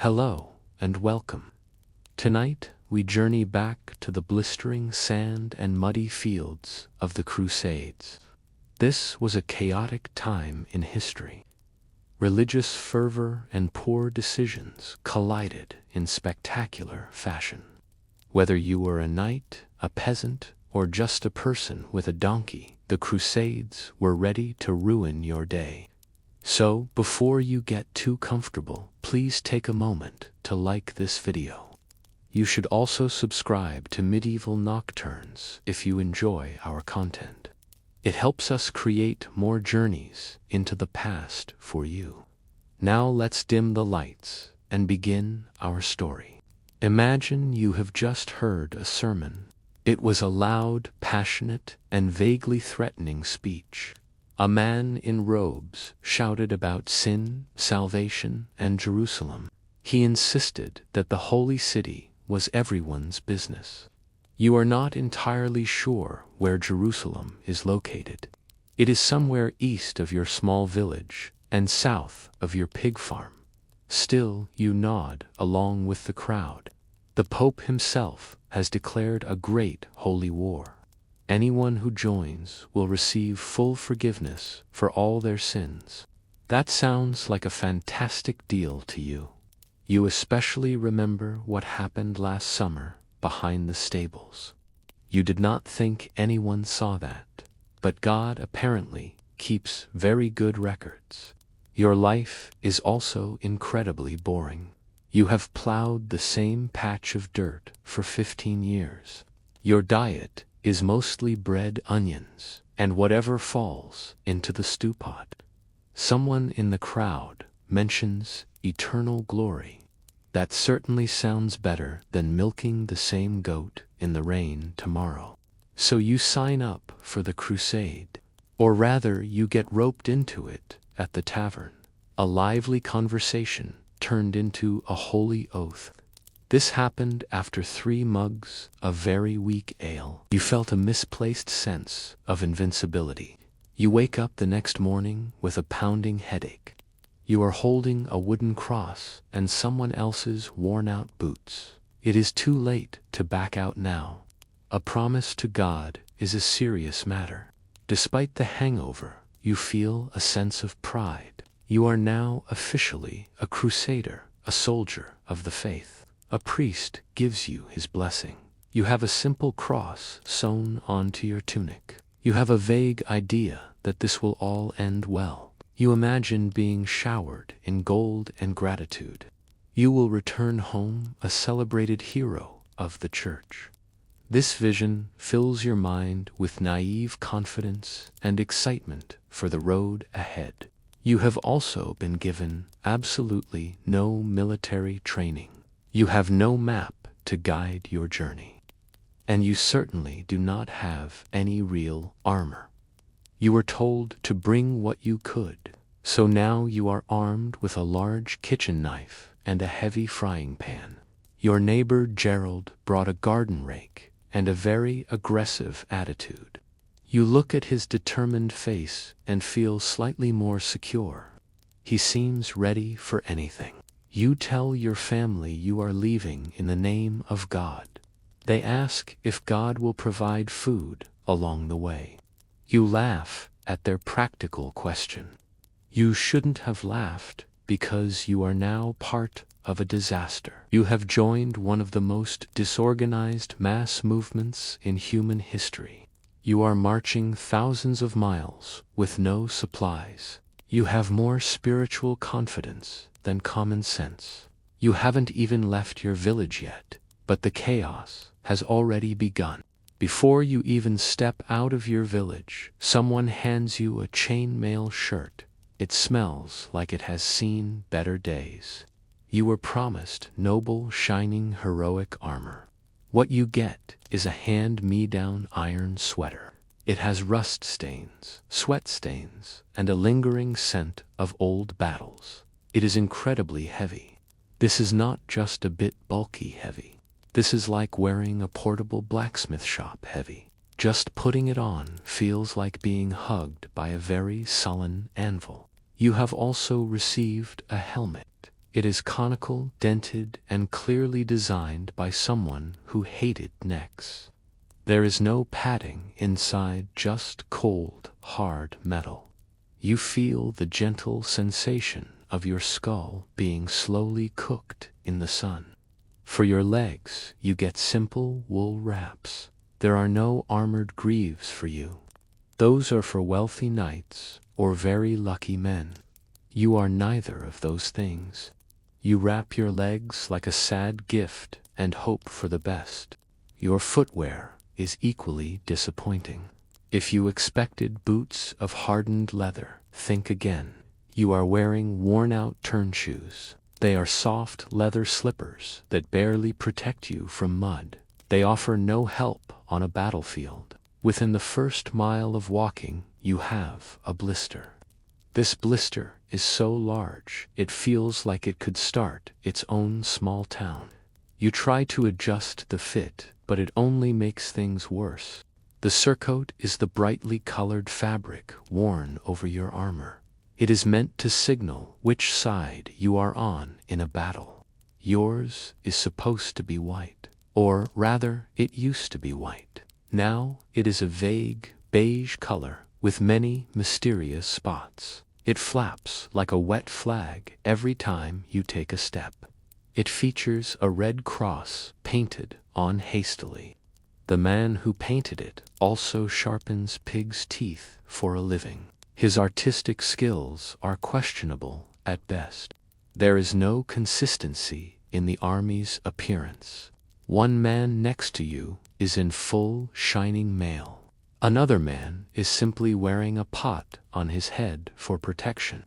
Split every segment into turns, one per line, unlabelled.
Hello, and welcome. Tonight, we journey back to the blistering sand and muddy fields of the Crusades. This was a chaotic time in history. Religious fervor and poor decisions collided in spectacular fashion. Whether you were a knight, a peasant, or just a person with a donkey, the Crusades were ready to ruin your day. So, before you get too comfortable, please take a moment to like this video. You should also subscribe to Medieval Nocturnes if you enjoy our content. It helps us create more journeys into the past for you. Now let's dim the lights and begin our story. Imagine you have just heard a sermon. It was a loud, passionate, and vaguely threatening speech. A man in robes shouted about sin, salvation, and Jerusalem. He insisted that the holy city was everyone's business. You are not entirely sure where Jerusalem is located. It is somewhere east of your small village and south of your pig farm. Still, you nod along with the crowd. The Pope himself has declared a great holy war. Anyone who joins will receive full forgiveness for all their sins. That sounds like a fantastic deal to you. You especially remember what happened last summer behind the stables. You did not think anyone saw that, but God apparently keeps very good records. Your life is also incredibly boring. You have plowed the same patch of dirt for 15 years. Your diet is mostly bread, onions, and whatever falls into the stew pot. Someone in the crowd mentions eternal glory. That certainly sounds better than milking the same goat in the rain tomorrow. So you sign up for the crusade. Or rather, you get roped into it at the tavern. A lively conversation turned into a holy oath. This happened after 3 mugs of very weak ale. You felt a misplaced sense of invincibility. You wake up the next morning with a pounding headache. You are holding a wooden cross and someone else's worn-out boots. It is too late to back out now. A promise to God is a serious matter. Despite the hangover, you feel a sense of pride. You are now officially a crusader, a soldier of the faith. A priest gives you his blessing. You have a simple cross sewn onto your tunic. You have a vague idea that this will all end well. You imagine being showered in gold and gratitude. You will return home a celebrated hero of the church. This vision fills your mind with naive confidence and excitement for the road ahead. You have also been given absolutely no military training. You have no map to guide your journey. And you certainly do not have any real armor. You were told to bring what you could, so now you are armed with a large kitchen knife and a heavy frying pan. Your neighbor Gerald brought a garden rake and a very aggressive attitude. You look at his determined face and feel slightly more secure. He seems ready for anything. You tell your family you are leaving in the name of God. They ask if God will provide food along the way. You laugh at their practical question. You shouldn't have laughed because you are now part of a disaster. You have joined one of the most disorganized mass movements in human history. You are marching thousands of miles with no supplies. You have more spiritual confidence than common sense. You haven't even left your village yet, but the chaos has already begun. Before you even step out of your village, someone hands you a chainmail shirt. It smells like it has seen better days. You were promised noble, shining, heroic armor. What you get is a hand-me-down iron sweater. It has rust stains, sweat stains, and a lingering scent of old battles. It is incredibly heavy. This is not just a bit bulky heavy. This is like wearing a portable blacksmith shop heavy. Just putting it on feels like being hugged by a very sullen anvil. You have also received a helmet. It is conical, dented, and clearly designed by someone who hated necks. There is no padding inside, just cold, hard metal. You feel the gentle sensation of your skull being slowly cooked in the sun. For your legs, you get simple wool wraps. There are no armored greaves for you. Those are for wealthy knights or very lucky men. You are neither of those things. You wrap your legs like a sad gift and hope for the best. Your footwear is equally disappointing. If you expected boots of hardened leather, think again. You are wearing worn-out turn shoes. They are soft leather slippers that barely protect you from mud. They offer no help on a battlefield. Within the first mile of walking, you have a blister. This blister is so large, it feels like it could start its own small town. You try to adjust the fit, but it only makes things worse. The surcoat is the brightly colored fabric worn over your armor. It is meant to signal which side you are on in a battle. Yours is supposed to be white. Or rather, it used to be white. Now it is a vague, beige color with many mysterious spots. It flaps like a wet flag every time you take a step. It features a red cross painted on hastily. The man who painted it also sharpens pig's teeth for a living. His artistic skills are questionable at best. There is no consistency in the army's appearance. One man next to you is in full, shining mail. Another man is simply wearing a pot on his head for protection.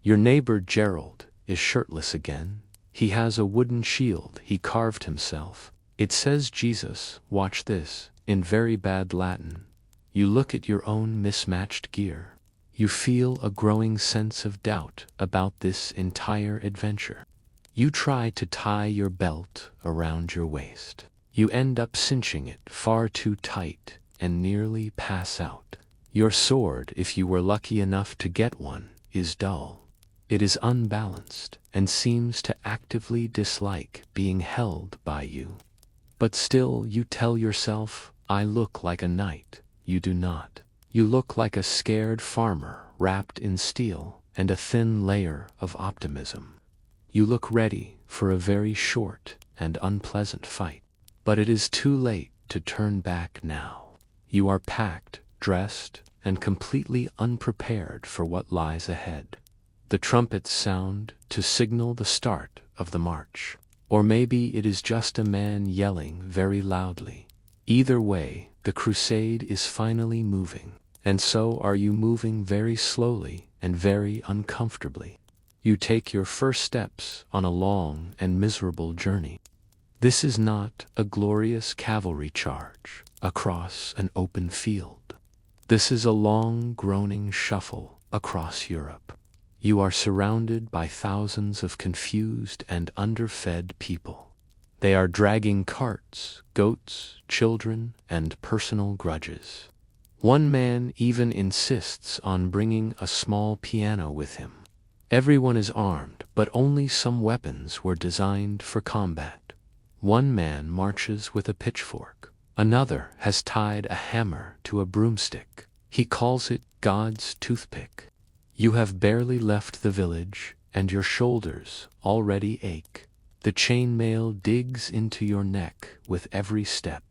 Your neighbor Gerald is shirtless again. He has a wooden shield he carved himself. It says Jesus, watch this, in very bad Latin. You look at your own mismatched gear. You feel a growing sense of doubt about this entire adventure. You try to tie your belt around your waist. You end up cinching it far too tight and nearly pass out. Your sword, if you were lucky enough to get one, is dull. It is unbalanced and seems to actively dislike being held by you. But still you tell yourself, I look like a knight. You do not. You look like a scared farmer wrapped in steel and a thin layer of optimism. You look ready for a very short and unpleasant fight. But it is too late to turn back now. You are packed, dressed, and completely unprepared for what lies ahead. The trumpets sound to signal the start of the march. Or maybe it is just a man yelling very loudly. Either way, the crusade is finally moving, and so are you, moving very slowly and very uncomfortably. You take your first steps on a long and miserable journey. This is not a glorious cavalry charge across an open field. This is a long, groaning shuffle across Europe. You are surrounded by thousands of confused and underfed people. They are dragging carts, goats, children, and personal grudges. One man even insists on bringing a small piano with him. Everyone is armed, but only some weapons were designed for combat. One man marches with a pitchfork. Another has tied a hammer to a broomstick. He calls it God's toothpick. You have barely left the village, and your shoulders already ache. The chainmail digs into your neck with every step.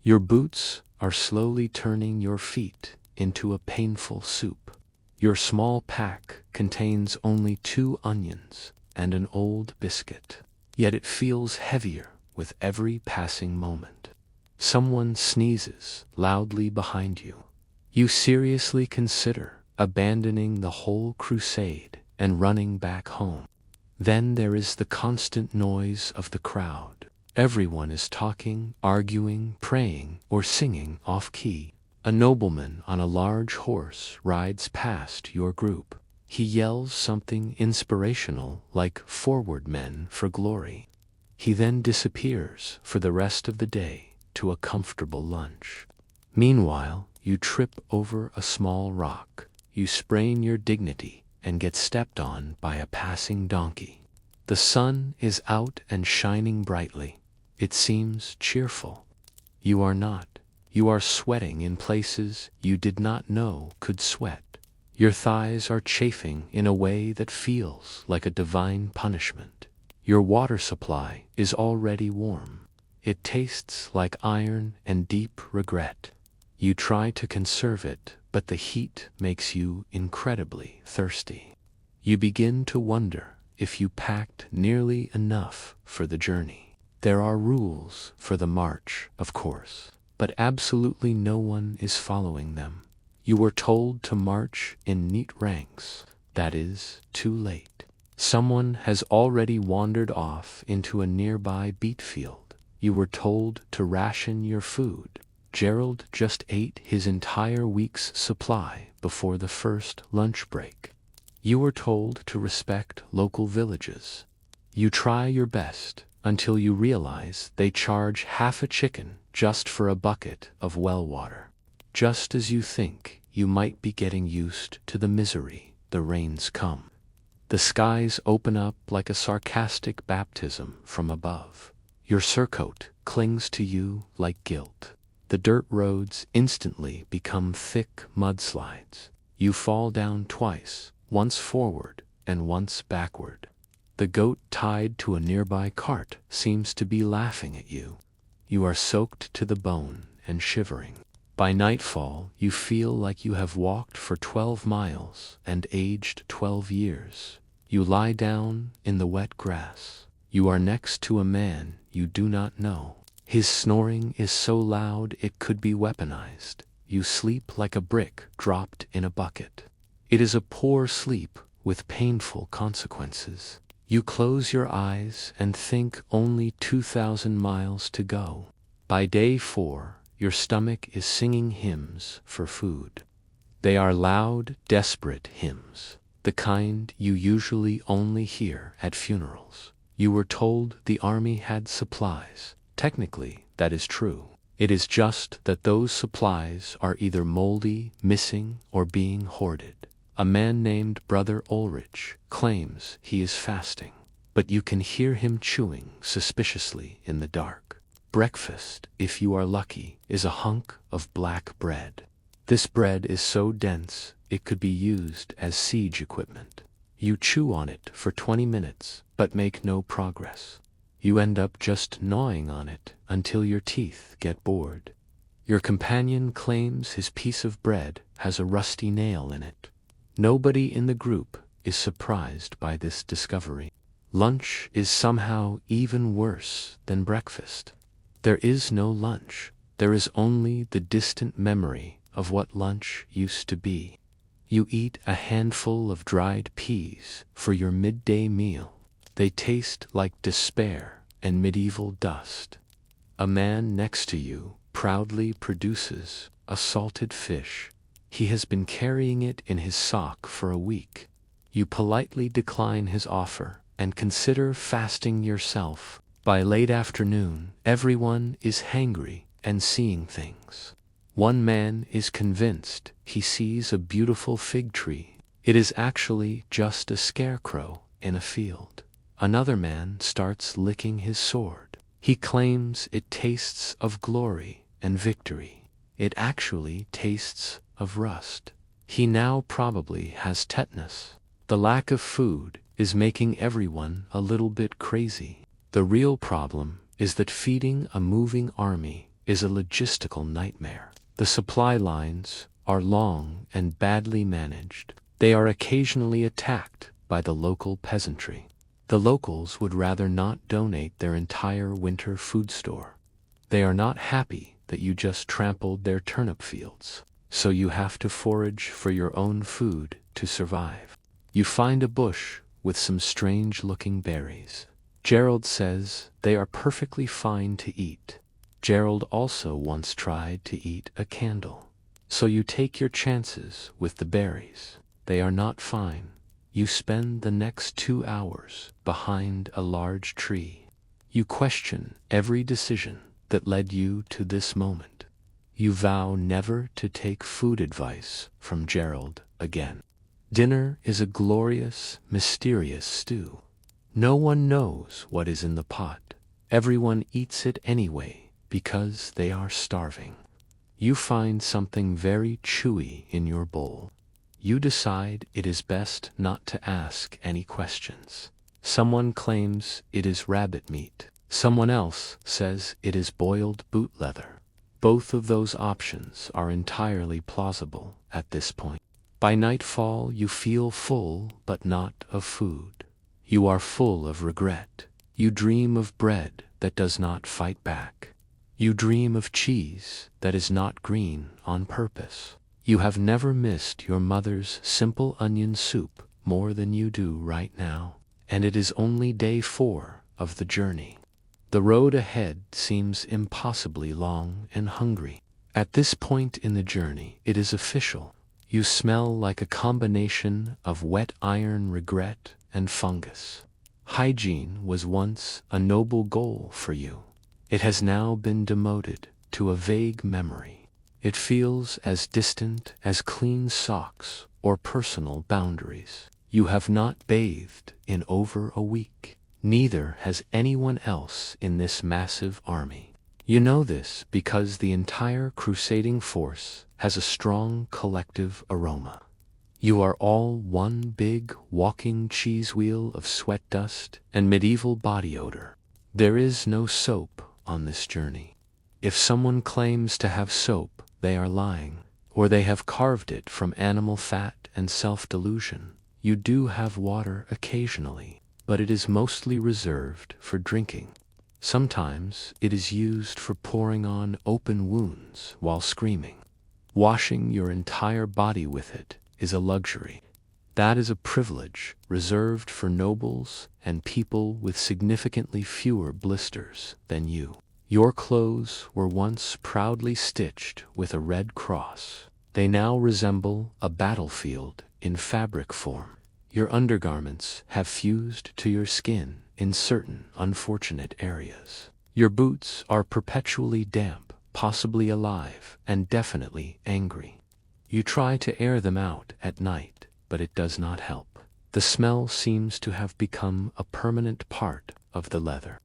Your boots are slowly turning your feet into a painful soup. Your small pack contains only 2 onions and an old biscuit. Yet it feels heavier with every passing moment. Someone sneezes loudly behind you. You seriously consider abandoning the whole crusade and running back home. Then there is the constant noise of the crowd. Everyone is talking, arguing, praying, or singing off-key. A nobleman on a large horse rides past your group. He yells something inspirational like "Forward, men, for glory." He then disappears for the rest of the day to a comfortable lunch. Meanwhile, you trip over a small rock. You sprain your dignity and get stepped on by a passing donkey. The sun is out and shining brightly. It seems cheerful. You are not. You are sweating in places you did not know could sweat. Your thighs are chafing in a way that feels like a divine punishment. Your water supply is already warm. It tastes like iron and deep regret. You try to conserve it, but the heat makes you incredibly thirsty. You begin to wonder if you packed nearly enough for the journey. There are rules for the march, of course, but absolutely no one is following them. You were told to march in neat ranks. That is too late. Someone has already wandered off into a nearby beet field. You were told to ration your food. Gerald just ate his entire week's supply before the first lunch break. You were told to respect local villages. You try your best until you realize they charge half a chicken just for a bucket of well water. Just as you think you might be getting used to the misery, the rains come. The skies open up like a sarcastic baptism from above. Your surcoat clings to you like guilt. The dirt roads instantly become thick mudslides. You fall down twice, once forward and once backward. The goat tied to a nearby cart seems to be laughing at you. You are soaked to the bone and shivering. By nightfall, you feel like you have walked for 12 miles and aged 12 years. You lie down in the wet grass. You are next to a man you do not know. His snoring is so loud it could be weaponized. You sleep like a brick dropped in a bucket. It is a poor sleep with painful consequences. You close your eyes and think only 2,000 miles to go. By day 4, your stomach is singing hymns for food. They are loud, desperate hymns, the kind you usually only hear at funerals. You were told the army had supplies. Technically, that is true. It is just that those supplies are either moldy, missing, or being hoarded. A man named Brother Ulrich claims he is fasting, but you can hear him chewing suspiciously in the dark. Breakfast, if you are lucky, is a hunk of black bread. This bread is so dense it could be used as siege equipment. You chew on it for 20 minutes, but make no progress. You end up just gnawing on it until your teeth get bored. Your companion claims his piece of bread has a rusty nail in it. Nobody in the group is surprised by this discovery. Lunch is somehow even worse than breakfast. There is no lunch. There is only the distant memory of what lunch used to be. You eat a handful of dried peas for your midday meal. They taste like despair and medieval dust. A man next to you proudly produces a salted fish. He has been carrying it in his sock for a week. You politely decline his offer and consider fasting yourself. By late afternoon, everyone is hangry and seeing things. One man is convinced he sees a beautiful fig tree. It is actually just a scarecrow in a field. Another man starts licking his sword. He claims it tastes of glory and victory. It actually tastes of rust. He now probably has tetanus. The lack of food is making everyone a little bit crazy. The real problem is that feeding a moving army is a logistical nightmare. The supply lines are long and badly managed. They are occasionally attacked by the local peasantry. The locals would rather not donate their entire winter food store. They are not happy that you just trampled their turnip fields, so you have to forage for your own food to survive. You find a bush with some strange-looking berries. Gerald says they are perfectly fine to eat. Gerald also once tried to eat a candle. So you take your chances with the berries. They are not fine. You spend the next 2 hours behind a large tree. You question every decision that led you to this moment. You vow never to take food advice from Gerald again. Dinner is a glorious, mysterious stew. No one knows what is in the pot. Everyone eats it anyway because they are starving. You find something very chewy in your bowl. You decide it is best not to ask any questions. Someone claims it is rabbit meat. Someone else says it is boiled boot leather. Both of those options are entirely plausible at this point. By nightfall, you feel full, but not of food. You are full of regret. You dream of bread that does not fight back. You dream of cheese that is not green on purpose. You have never missed your mother's simple onion soup more than you do right now, and it is only day 4 of the journey. The road ahead seems impossibly long and hungry. At this point in the journey, it is official. You smell like a combination of wet iron, regret, and fungus. Hygiene was once a noble goal for you. It has now been demoted to a vague memory. It feels as distant as clean socks or personal boundaries. You have not bathed in over a week. Neither has anyone else in this massive army. You know this because the entire crusading force has a strong collective aroma. You are all one big walking cheese wheel of sweat dust and medieval body odor. There is no soap on this journey. If someone claims to have soap, they are lying, or they have carved it from animal fat and self-delusion. You do have water occasionally, but it is mostly reserved for drinking. Sometimes it is used for pouring on open wounds while screaming. Washing your entire body with it is a luxury. That is a privilege reserved for nobles and people with significantly fewer blisters than you. Your clothes were once proudly stitched with a red cross. They now resemble a battlefield in fabric form. Your undergarments have fused to your skin in certain unfortunate areas. Your boots are perpetually damp, possibly alive, and definitely angry. You try to air them out at night, but it does not help. The smell seems to have become a permanent part of the leather.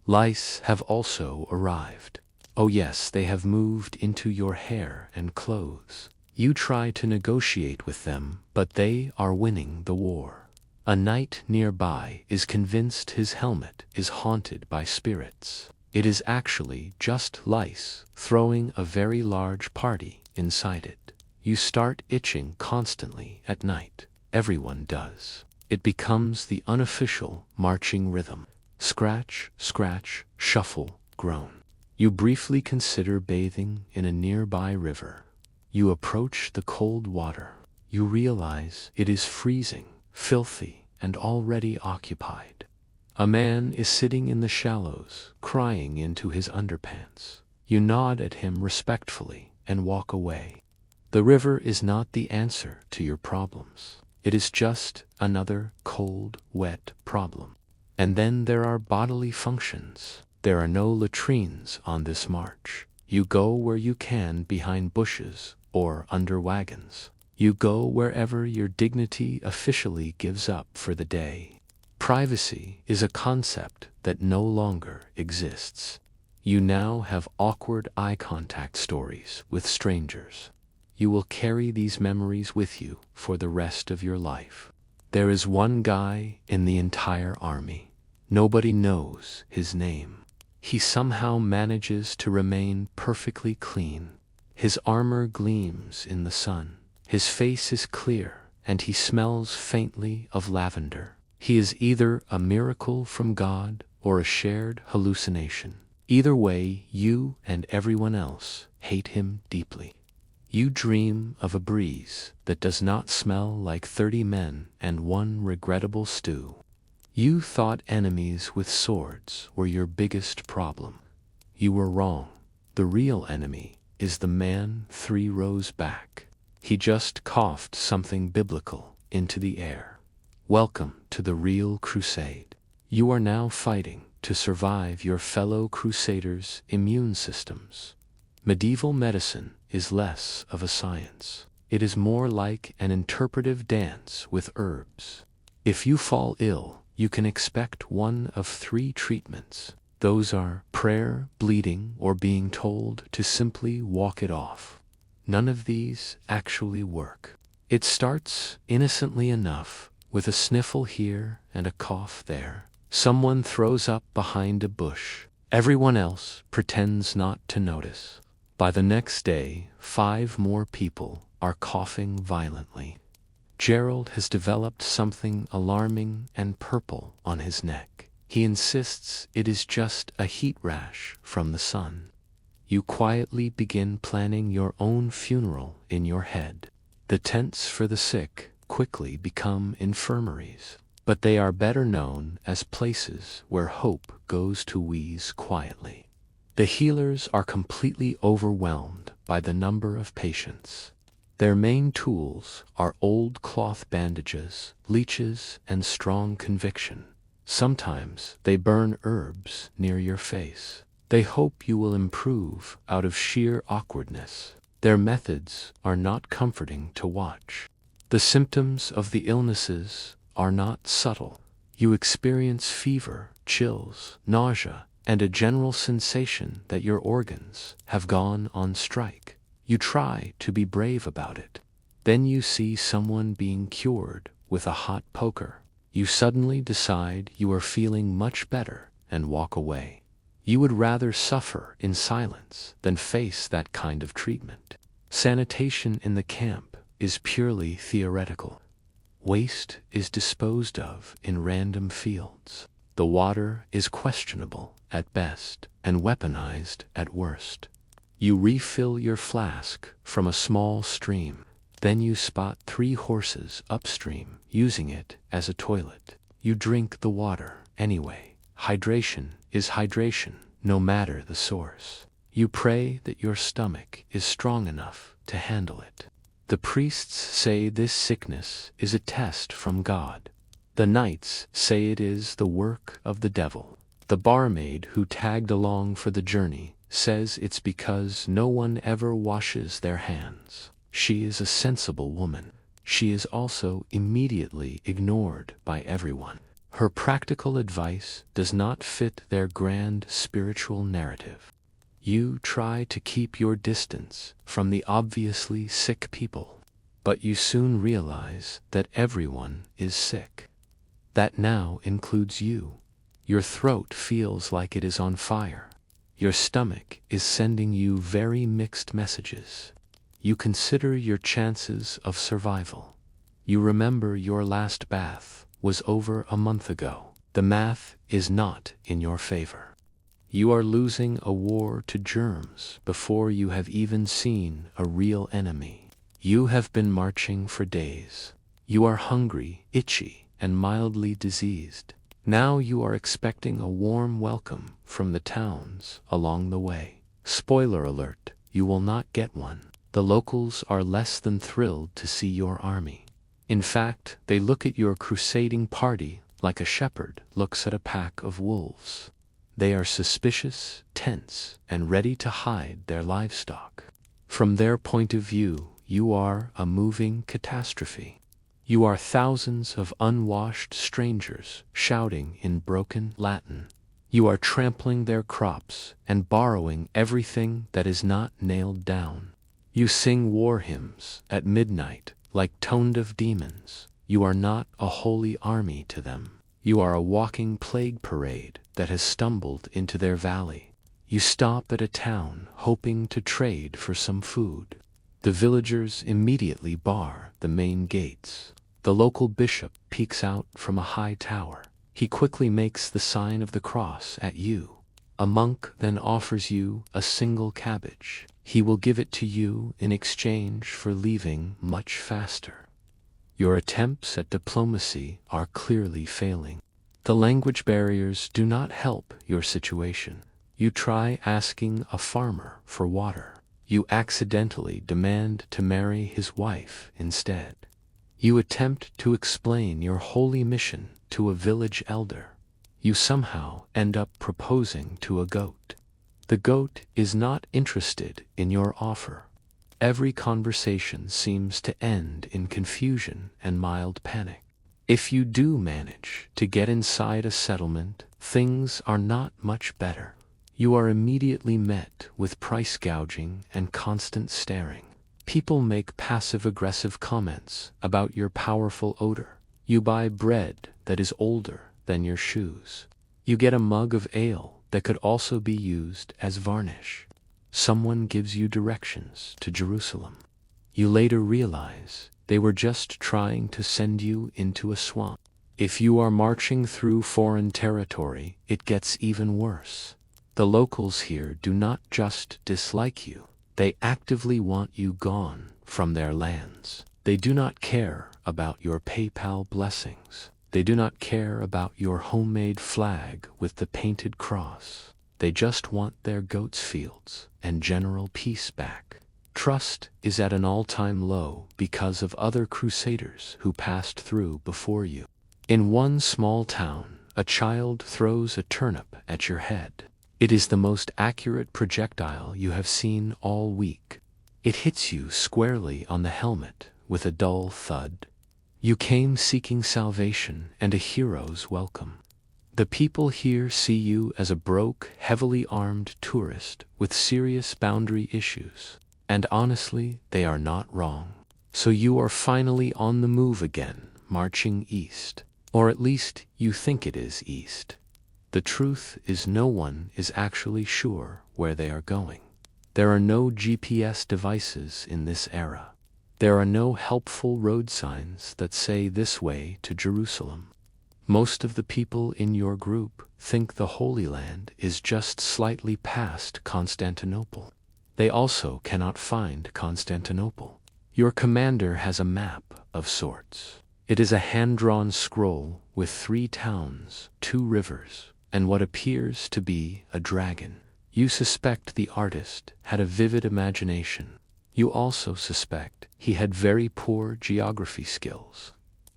Lice have also arrived. Oh yes, they have moved into your hair and clothes. You try to negotiate with them, but they are winning the war. A knight nearby is convinced his helmet is haunted by spirits. It is actually just lice throwing a very large party inside it. You start itching constantly at night. Everyone does. It becomes the unofficial marching rhythm. Scratch, scratch, shuffle, groan. You briefly consider bathing in a nearby river. You approach the cold water. You realize it is freezing, filthy, and already occupied. A man is sitting in the shallows, crying into his underpants. You nod at him respectfully and walk away. The river is not the answer to your problems. It is just another cold, wet problem. And then there are bodily functions. There are no latrines on this march. You go where you can behind bushes or under wagons. You go wherever your dignity officially gives up for the day. Privacy is a concept that no longer exists. You now have awkward eye contact stories with strangers. You will carry these memories with you for the rest of your life. There is one guy in the entire army. Nobody knows his name. He somehow manages to remain perfectly clean. His armor gleams in the sun. His face is clear, and he smells faintly of lavender. He is either a miracle from God or a shared hallucination. Either way, you and everyone else hate him deeply. You dream of a breeze that does not smell like 30 men and one regrettable stew. You thought enemies with swords were your biggest problem. You were wrong. The real enemy is the man 3 rows back. He just coughed something biblical into the air. Welcome to the real crusade. You are now fighting to survive your fellow crusaders' immune systems. Medieval medicine is less of a science. It is more like an interpretive dance with herbs. If you fall ill, you can expect one of three treatments. Those are prayer, bleeding, or being told to simply walk it off. None of these actually work. It starts innocently enough, with a sniffle here and a cough there. Someone throws up behind a bush. Everyone else pretends not to notice. By the next day, 5 more people are coughing violently. Gerald has developed something alarming and purple on his neck. He insists it is just a heat rash from the sun. You quietly begin planning your own funeral in your head. The tents for the sick quickly become infirmaries, but they are better known as places where hope goes to wheeze quietly. The healers are completely overwhelmed by the number of patients. Their main tools are old cloth bandages, leeches, and strong conviction. Sometimes they burn herbs near your face. They hope you will improve out of sheer awkwardness. Their methods are not comforting to watch. The symptoms of the illnesses are not subtle. You experience fever, chills, nausea, and a general sensation that your organs have gone on strike. You try to be brave about it. Then you see someone being cured with a hot poker. You suddenly decide you are feeling much better and walk away. You would rather suffer in silence than face that kind of treatment. Sanitation in the camp is purely theoretical. Waste is disposed of in random fields. The water is questionable at best and weaponized at worst. You refill your flask from a small stream. Then you spot 3 horses upstream using it as a toilet. You drink the water anyway. Hydration is hydration, no matter the source. You pray that your stomach is strong enough to handle it. The priests say this sickness is a test from God. The knights say it is the work of the devil. The barmaid who tagged along for the journey says it's because no one ever washes their hands. She is a sensible woman. She is also immediately ignored by everyone. Her practical advice does not fit their grand spiritual narrative. You try to keep your distance from the obviously sick people, but you soon realize that everyone is sick. That now includes you. Your throat feels like it is on fire. Your stomach is sending you very mixed messages. You consider your chances of survival. You remember your last bath was over a month ago. The math is not in your favor. You are losing a war to germs before you have even seen a real enemy. You have been marching for days. You are hungry, itchy, and mildly diseased. Now you are expecting a warm welcome from the towns along the way. Spoiler alert, you will not get one. The locals are less than thrilled to see your army. In fact, they look at your crusading party like a shepherd looks at a pack of wolves. They are suspicious, tense, and ready to hide their livestock. From their point of view, you are a moving catastrophe. You are thousands of unwashed strangers shouting in broken Latin. You are trampling their crops and borrowing everything that is not nailed down. You sing war hymns at midnight like toned of demons. You are not a holy army to them. You are a walking plague parade that has stumbled into their valley. You stop at a town hoping to trade for some food. The villagers immediately bar the main gates. The local bishop peeks out from a high tower. He quickly makes the sign of the cross at you. A monk then offers you a single cabbage. He will give it to you in exchange for leaving much faster. Your attempts at diplomacy are clearly failing. The language barriers do not help your situation. You try asking a farmer for water. You accidentally demand to marry his wife instead. You attempt to explain your holy mission to a village elder. You somehow end up proposing to a goat. The goat is not interested in your offer. Every conversation seems to end in confusion and mild panic. If you do manage to get inside a settlement, things are not much better. You are immediately met with price gouging and constant staring. People make passive-aggressive comments about your powerful odor. You buy bread that is older than your shoes. You get a mug of ale that could also be used as varnish. Someone gives you directions to Jerusalem. You later realize they were just trying to send you into a swamp. If you are marching through foreign territory, it gets even worse. The locals here do not just dislike you, they actively want you gone from their lands. They do not care about your PayPal blessings. They do not care about your homemade flag with the painted cross. They just want their goats' fields and general peace back. Trust is at an all-time low because of other crusaders who passed through before you. In one small town, a child throws a turnip at your head. It is the most accurate projectile you have seen all week. It hits you squarely on the helmet with a dull thud. You came seeking salvation and a hero's welcome. The people here see you as a broke, heavily armed tourist with serious boundary issues. And honestly, they are not wrong. So you are finally on the move again, marching east. Or at least you think it is east. The truth is no one is actually sure where they are going. There are no GPS devices in this era. There are no helpful road signs that say this way to Jerusalem. Most of the people in your group think the Holy Land is just slightly past Constantinople. They also cannot find Constantinople. Your commander has a map of sorts. It is a hand-drawn scroll with 3 towns, 2 rivers, and what appears to be a dragon. You suspect the artist had a vivid imagination. You also suspect he had very poor geography skills.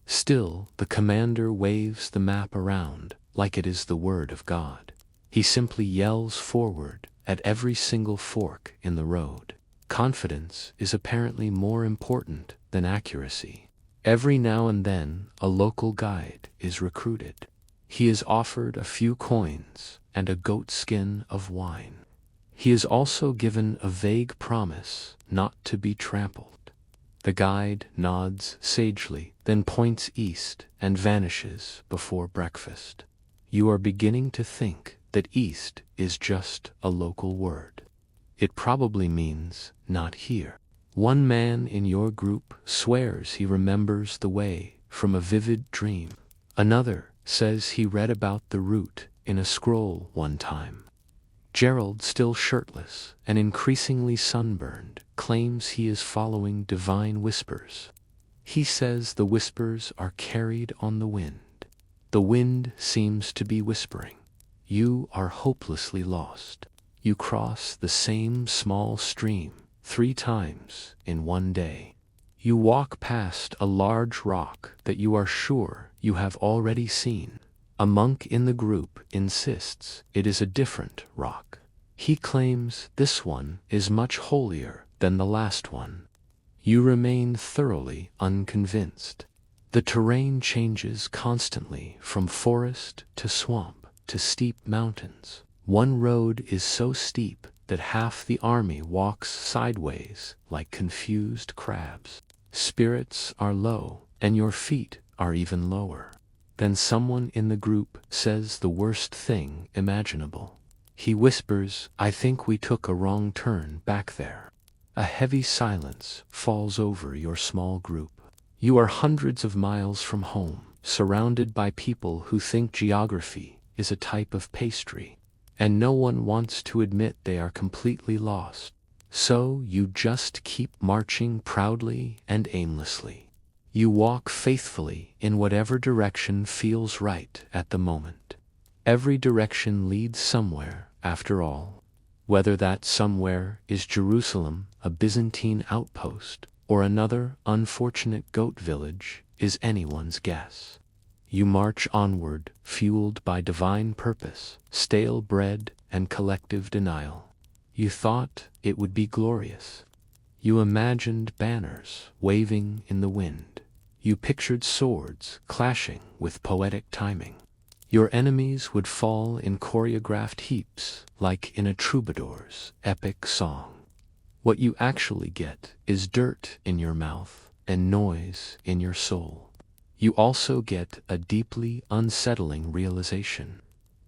Still, the commander waves the map around like it is the word of God. He simply yells forward at every single fork in the road. Confidence is apparently more important than accuracy. Every now and then, a local guide is recruited. He is offered a few coins and a goat skin of wine. He is also given a vague promise not to be trampled. The guide nods sagely, then points east and vanishes before breakfast. You are beginning to think that east is just a local word. It probably means not here. One man in your group swears he remembers the way from a vivid dream. Another says he read about the route in a scroll one time. Gerald, still shirtless and increasingly sunburned, claims he is following divine whispers. He says the whispers are carried on the wind. The wind seems to be whispering. You are hopelessly lost. You cross the same small stream 3 times in one day. You walk past a large rock that you are sure you have already seen. A monk in the group insists it is a different rock. He claims this one is much holier than the last one. You remain thoroughly unconvinced. The terrain changes constantly from forest to swamp to steep mountains. One road is so steep that half the army walks sideways like confused crabs. Spirits are low, and your feet are even lower. Then someone in the group says the worst thing imaginable. He whispers, "I think we took a wrong turn back there." A heavy silence falls over your small group. You are hundreds of miles from home, surrounded by people who think geography is a type of pastry, and no one wants to admit they are completely lost. So you just keep marching proudly and aimlessly. You walk faithfully in whatever direction feels right at the moment. Every direction leads somewhere, after all. Whether that somewhere is Jerusalem, a Byzantine outpost, or another unfortunate goat village, is anyone's guess. You march onward, fueled by divine purpose, stale bread, and collective denial. You thought it would be glorious. You imagined banners waving in the wind. You pictured swords clashing with poetic timing. Your enemies would fall in choreographed heaps, like in a troubadour's epic song. What you actually get is dirt in your mouth and noise in your soul. You also get a deeply unsettling realization.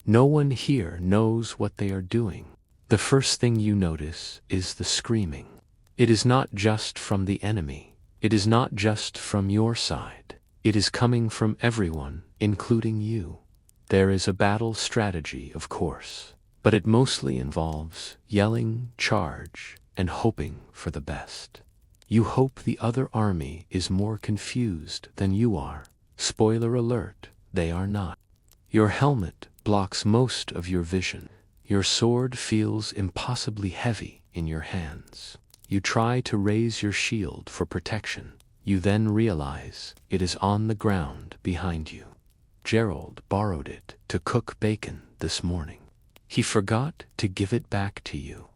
No one here knows what they are doing. The first thing you notice is the screaming. It is not just from the enemy. It is not just from your side. It is coming from everyone, including you. There is a battle strategy, of course, but it mostly involves yelling, charge, and hoping for the best. You hope the other army is more confused than you are. Spoiler alert, they are not. Your helmet blocks most of your vision. Your sword feels impossibly heavy in your hands. You try to raise your shield for protection. You then realize it is on the ground behind you. Gerald borrowed it to cook bacon this morning. He forgot to give it back to you.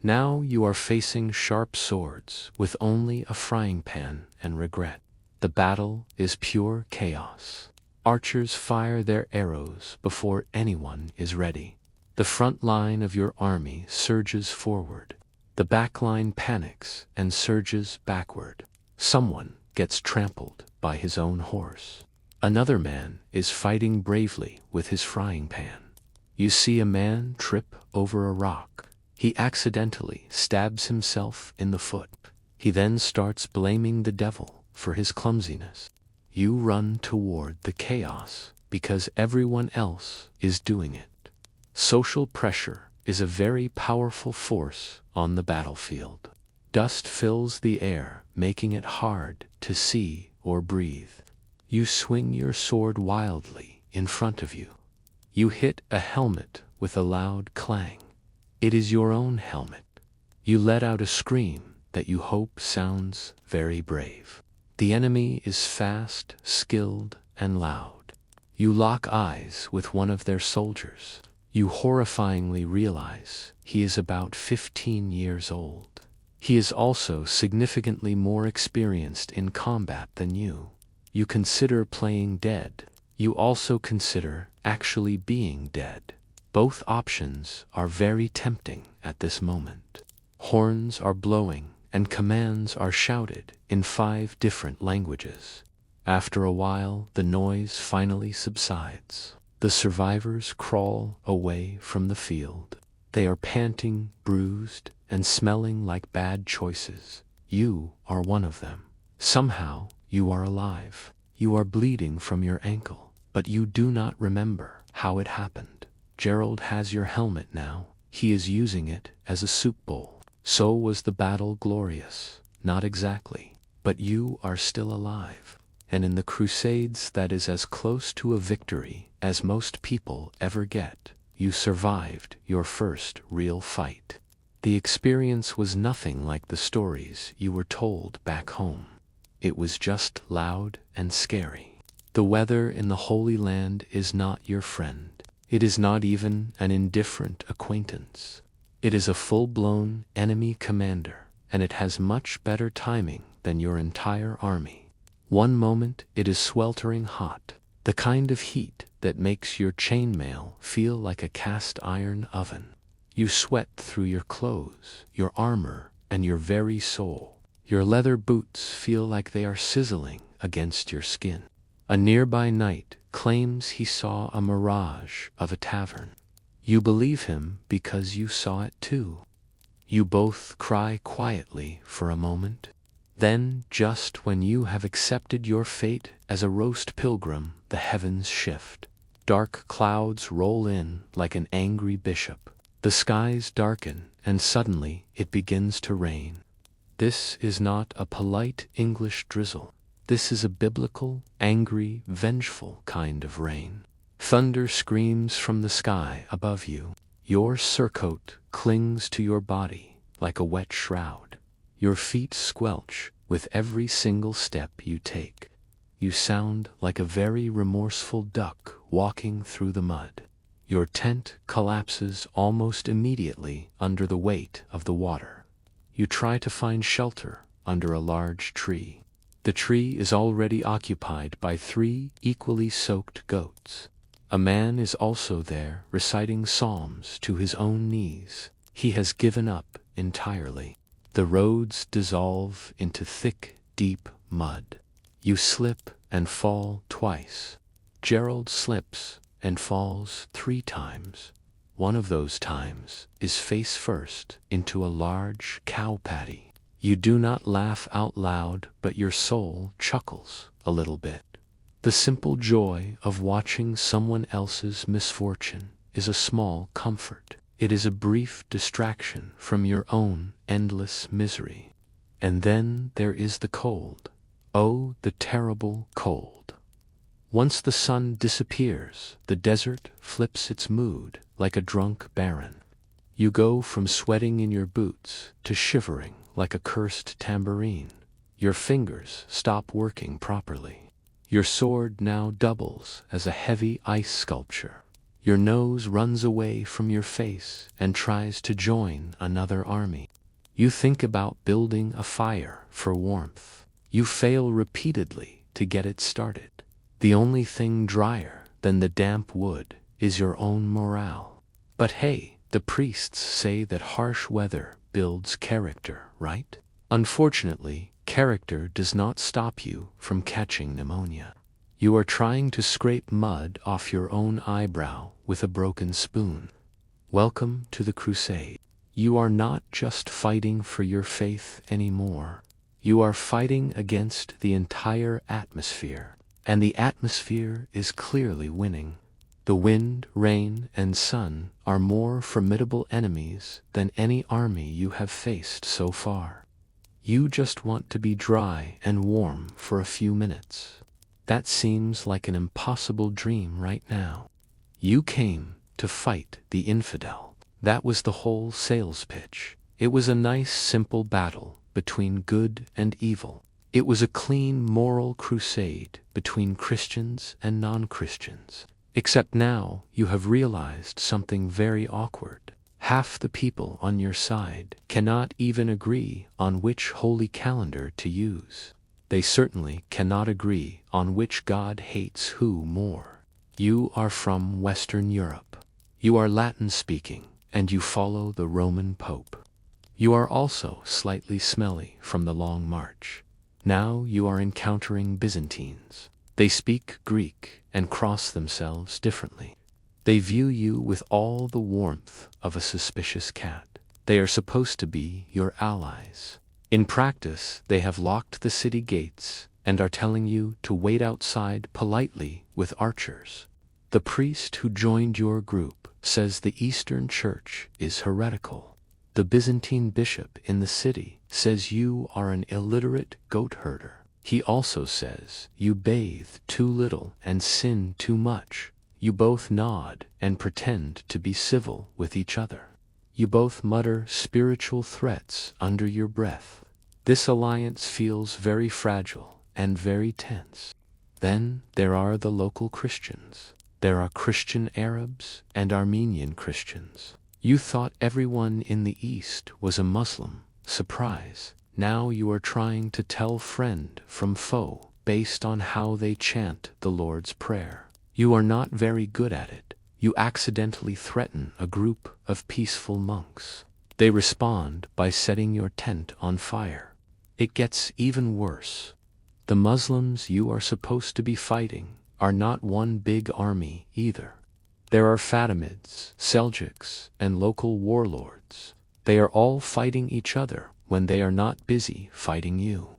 Now you are facing sharp swords with only a frying pan and regret. The battle is pure chaos. Archers fire their arrows before anyone is ready. The front line of your army surges forward. The back line panics and surges backward. Someone gets trampled by his own horse. Another man is fighting bravely with his frying pan. You see a man trip over a rock. He accidentally stabs himself in the foot. He then starts blaming the devil for his clumsiness. You run toward the chaos because everyone else is doing it. Social pressure is a very powerful force on the battlefield. Dust fills the air, making it hard to see or breathe. You swing your sword wildly in front of you. You hit a helmet with a loud clang. It is your own helmet. You let out a scream that you hope sounds very brave. The enemy is fast, skilled, and loud. You lock eyes with one of their soldiers. You horrifyingly realize he is about 15 years old. He is also significantly more experienced in combat than you. You consider playing dead. You also consider actually being dead. Both options are very tempting at this moment. Horns are blowing and commands are shouted in 5 different languages. After a while, the noise finally subsides. The survivors crawl away from the field. They are panting, bruised, and smelling like bad choices. You are one of them. Somehow, you are alive. You are bleeding from your ankle, but you do not remember how it happened. Gerald has your helmet now. He is using it as a soup bowl. So was the battle glorious? Not exactly, but you are still alive. And in the Crusades, that is as close to a victory as most people ever get. You survived your first real fight. The experience was nothing like the stories you were told back home. It was just loud and scary. The weather in the Holy Land is not your friend. It is not even an indifferent acquaintance. It is a full-blown enemy commander, and it has much better timing than your entire army. One moment it is sweltering hot, the kind of heat that makes your chainmail feel like a cast iron oven. You sweat through your clothes, your armor, and your very soul. Your leather boots feel like they are sizzling against your skin. A nearby knight claims he saw a mirage of a tavern. You believe him because you saw it too. You both cry quietly for a moment. Then, just when you have accepted your fate as a roast pilgrim, the heavens shift. Dark clouds roll in like an angry bishop. The skies darken, and suddenly it begins to rain. This is not a polite English drizzle. This is a biblical, angry, vengeful kind of rain. Thunder screams from the sky above you. Your surcoat clings to your body like a wet shroud. Your feet squelch with every single step you take. You sound like a very remorseful duck walking through the mud. Your tent collapses almost immediately under the weight of the water. You try to find shelter under a large tree. The tree is already occupied by 3 equally soaked goats. A man is also there reciting psalms to his own knees. He has given up entirely. The roads dissolve into thick, deep mud. You slip and fall twice. Gerald slips and falls 3 times. One of those times is face first into a large cow patty. You do not laugh out loud, but your soul chuckles a little bit. The simple joy of watching someone else's misfortune is a small comfort. It is a brief distraction from your own endless misery. And then there is the cold. Oh, the terrible cold. Once the sun disappears, the desert flips its mood like a drunk baron. You go from sweating in your boots to shivering like a cursed tambourine. Your fingers stop working properly. Your sword now doubles as a heavy ice sculpture. Your nose runs away from your face and tries to join another army. You think about building a fire for warmth. You fail repeatedly to get it started. The only thing drier than the damp wood is your own morale. But hey, the priests say that harsh weather builds character, right? Unfortunately, character does not stop you from catching pneumonia. You are trying to scrape mud off your own eyebrow with a broken spoon. Welcome to the crusade. You are not just fighting for your faith anymore. You are fighting against the entire atmosphere. And the atmosphere is clearly winning. The wind, rain, and sun are more formidable enemies than any army you have faced so far. You just want to be dry and warm for a few minutes. That seems like an impossible dream right now. You came to fight the infidel. That was the whole sales pitch. It was a nice, simple battle between good and evil. It was a clean moral crusade between Christians and non-Christians. Except now you have realized something very awkward. Half the people on your side cannot even agree on which holy calendar to use. They certainly cannot agree on which God hates who more. You are from Western Europe. You are Latin-speaking, and you follow the Roman Pope. You are also slightly smelly from the long march. Now you are encountering Byzantines. They speak Greek and cross themselves differently. They view you with all the warmth of a suspicious cat. They are supposed to be your allies. In practice, they have locked the city gates and are telling you to wait outside politely with archers. The priest who joined your group says the Eastern Church is heretical. The Byzantine bishop in the city says you are an illiterate goat herder. He also says you bathe too little and sin too much. You both nod and pretend to be civil with each other. You both mutter spiritual threats under your breath. This alliance feels very fragile and very tense. Then there are the local Christians. There are Christian Arabs and Armenian Christians. You thought everyone in the East was a Muslim. Surprise. Now you are trying to tell friend from foe based on how they chant the Lord's Prayer. You are not very good at it. You accidentally threaten a group of peaceful monks. They respond by setting your tent on fire. It gets even worse. The Muslims you are supposed to be fighting are not one big army either. There are Fatimids, Seljuks, and local warlords. They are all fighting each other when they are not busy fighting you.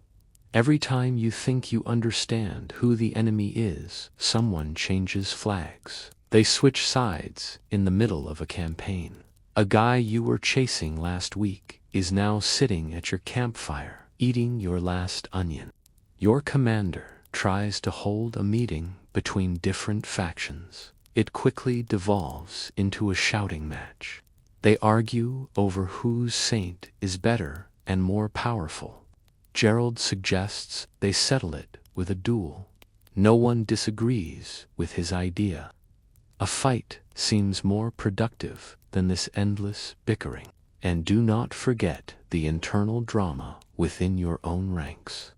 Every time you think you understand who the enemy is, someone changes flags. They switch sides in the middle of a campaign. A guy you were chasing last week is now sitting at your campfire, eating your last onion. Your commander tries to hold a meeting between different factions. It quickly devolves into a shouting match. They argue over whose saint is better and more powerful. Gerald suggests they settle it with a duel. No one disagrees with his idea. A fight seems more productive than this endless bickering. And do not forget the internal drama within your own ranks.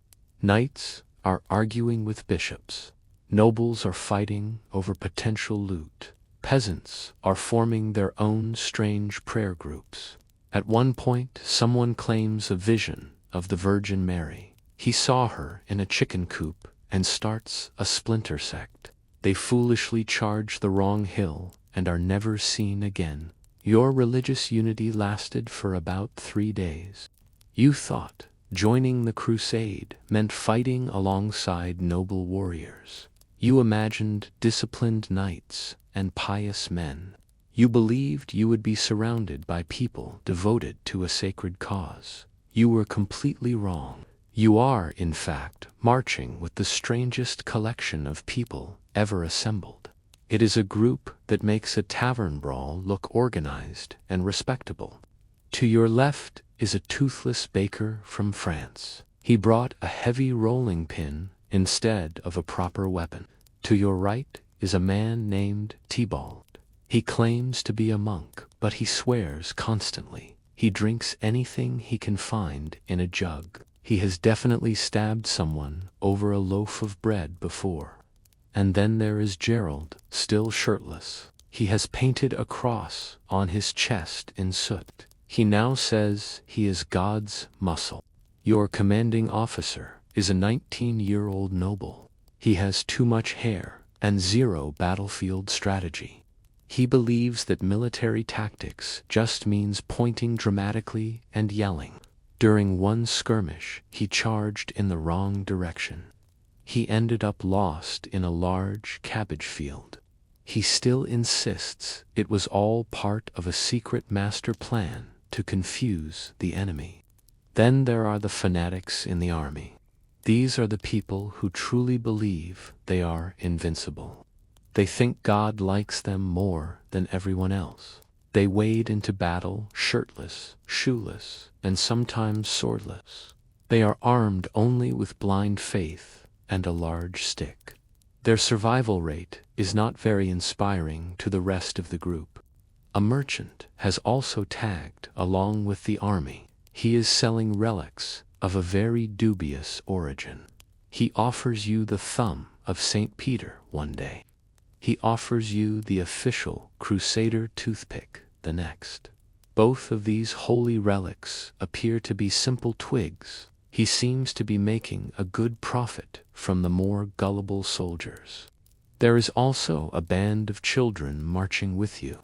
Knights are arguing with bishops. Nobles are fighting over potential loot. Peasants are forming their own strange prayer groups. At one point, someone claims a vision of the Virgin Mary. He saw her in a chicken coop and starts a splinter sect. They foolishly charge the wrong hill and are never seen again. Your religious unity lasted for about 3 days. You thought joining the crusade meant fighting alongside noble warriors. You imagined disciplined knights and pious men. You believed you would be surrounded by people devoted to a sacred cause. You were completely wrong. You are, in fact, marching with the strangest collection of people ever assembled. It is a group that makes a tavern brawl look organized and respectable. To your left is a toothless baker from France. He brought a heavy rolling pin instead of a proper weapon. To your right is a man named Tybalt. He claims to be a monk, but he swears constantly. He drinks anything he can find in a jug. He has definitely stabbed someone over a loaf of bread before. And then there is Gerald, still shirtless. He has painted a cross on his chest in soot. He now says he is God's muscle. Your commanding officer is a 19-year-old noble. He has too much hair and zero battlefield strategy. He believes that military tactics just means pointing dramatically and yelling. During one skirmish, he charged in the wrong direction. He ended up lost in a large cabbage field. He still insists it was all part of a secret master plan to confuse the enemy. Then there are the fanatics in the army. These are the people who truly believe they are invincible. They think God likes them more than everyone else. They wade into battle shirtless, shoeless, and sometimes swordless. They are armed only with blind faith and a large stick. Their survival rate is not very inspiring to the rest of the group. A merchant has also tagged along with the army. He is selling relics of a very dubious origin. He offers you the thumb of St. Peter one day. He offers you the official Crusader toothpick the next. Both of these holy relics appear to be simple twigs. He seems to be making a good profit from the more gullible soldiers. There is also a band of children marching with you.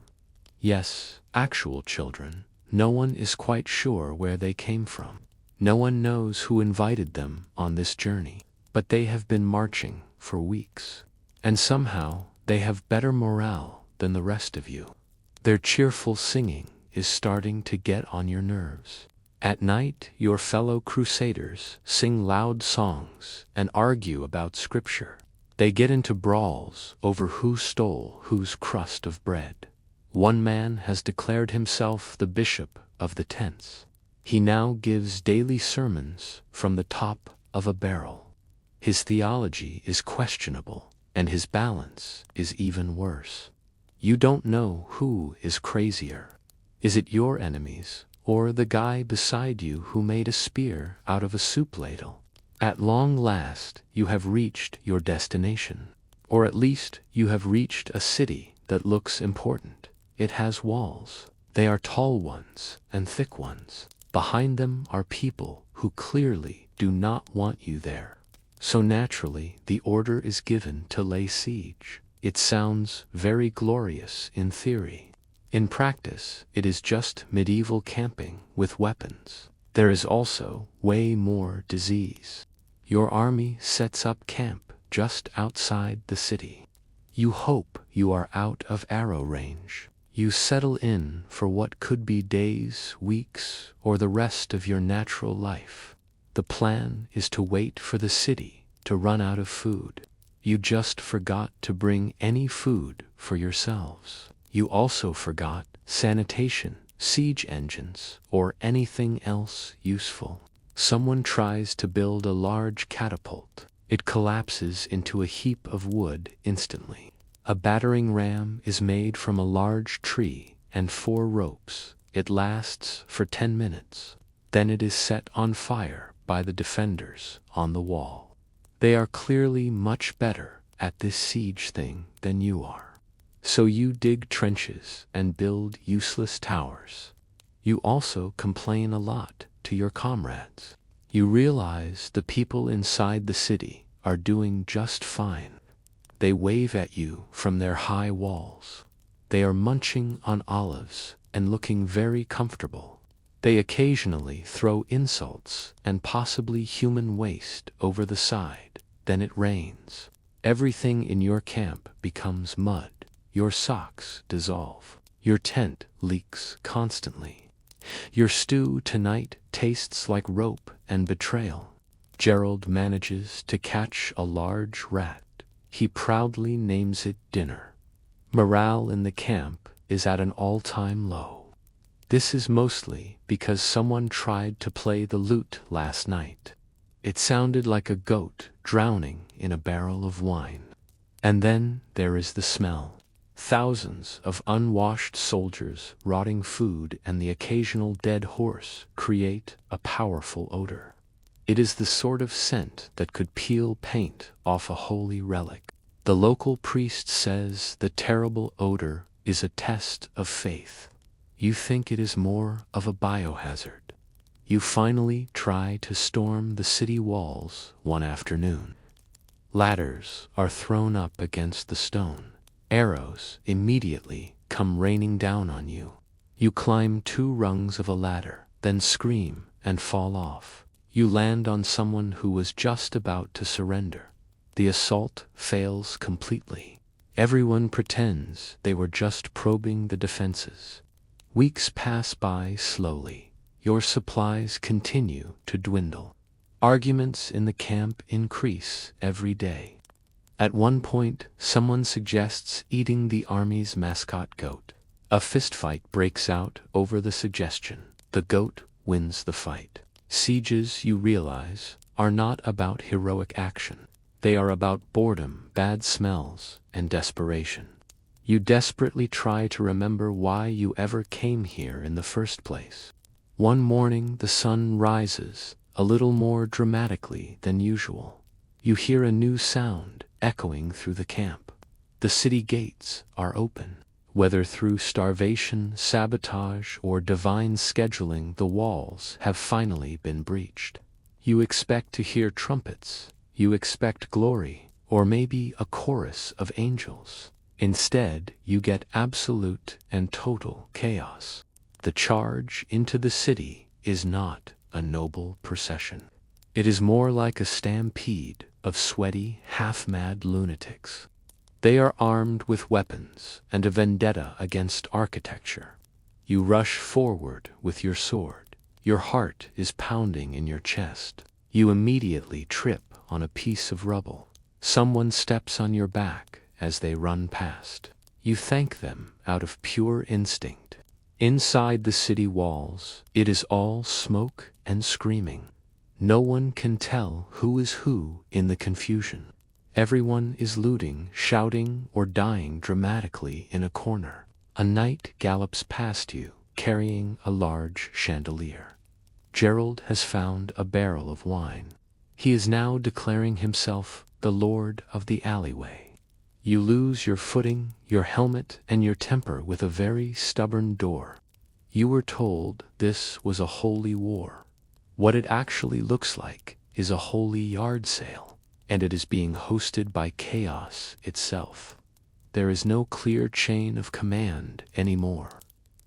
Yes, actual children. No one is quite sure where they came from. No one knows who invited them on this journey. But they have been marching for weeks. And somehow, they have better morale than the rest of you. Their cheerful singing is starting to get on your nerves. At night, your fellow Crusaders sing loud songs and argue about scripture. They get into brawls over who stole whose crust of bread. One man has declared himself the bishop of the tents. He now gives daily sermons from the top of a barrel. His theology is questionable, and his balance is even worse. You don't know who is crazier. Is it your enemies, or the guy beside you who made a spear out of a soup ladle? At long last, you have reached your destination. Or at least, you have reached a city that looks important. It has walls. They are tall ones and thick ones. Behind them are people who clearly do not want you there. So naturally, the order is given to lay siege. It sounds very glorious in theory. In practice, it is just medieval camping with weapons. There is also way more disease. Your army sets up camp just outside the city. You hope you are out of arrow range. You settle in for what could be days, weeks, or the rest of your natural life. The plan is to wait for the city to run out of food. You just forgot to bring any food for yourselves. You also forgot sanitation, siege engines, or anything else useful. Someone tries to build a large catapult. It collapses into a heap of wood instantly. A battering ram is made from a large tree and 4 ropes. It lasts for 10 minutes. Then it is set on fire by the defenders on the wall. They are clearly much better at this siege thing than you are. So you dig trenches and build useless towers. You also complain a lot to your comrades. You realize the people inside the city are doing just fine. They wave at you from their high walls. They are munching on olives and looking very comfortable. They occasionally throw insults and possibly human waste over the side. Then it rains. Everything in your camp becomes mud. Your socks dissolve. Your tent leaks constantly. Your stew tonight tastes like rope and betrayal. Gerald manages to catch a large rat. He proudly names it dinner. Morale in the camp is at an all-time low. This is mostly because someone tried to play the lute last night. It sounded like a goat drowning in a barrel of wine. And then there is the smell. Thousands of unwashed soldiers, rotting food, and the occasional dead horse create a powerful odor. It is the sort of scent that could peel paint off a holy relic. The local priest says the terrible odor is a test of faith. You think it is more of a biohazard. You finally try to storm the city walls one afternoon. Ladders are thrown up against the stone. Arrows immediately come raining down on you. You climb 2 rungs of a ladder, then scream and fall off. You land on someone who was just about to surrender. The assault fails completely. Everyone pretends they were just probing the defenses. Weeks pass by slowly. Your supplies continue to dwindle. Arguments in the camp increase every day. At one point, someone suggests eating the army's mascot goat. A fistfight breaks out over the suggestion. The goat wins the fight. Sieges, you realize, are not about heroic action. They are about boredom, bad smells, and desperation. You desperately try to remember why you ever came here in the first place. One morning the sun rises, a little more dramatically than usual. You hear a new sound echoing through the camp. The city gates are open. Whether through starvation, sabotage, or divine scheduling, the walls have finally been breached. You expect to hear trumpets. You expect glory, or maybe a chorus of angels. Instead, you get absolute and total chaos. The charge into the city is not a noble procession. It is more like a stampede of sweaty, half-mad lunatics. They are armed with weapons and a vendetta against architecture. You rush forward with your sword. Your heart is pounding in your chest. You immediately trip on a piece of rubble. Someone steps on your back as they run past. You thank them out of pure instinct. Inside the city walls, it is all smoke and screaming. No one can tell who is who in the confusion. Everyone is looting, shouting, or dying dramatically in a corner. A knight gallops past you, carrying a large chandelier. Gerald has found a barrel of wine. He is now declaring himself the lord of the alleyway. You lose your footing, your helmet, and your temper with a very stubborn door. You were told this was a holy war. What it actually looks like is a holy yard sale, and it is being hosted by chaos itself. There is no clear chain of command anymore.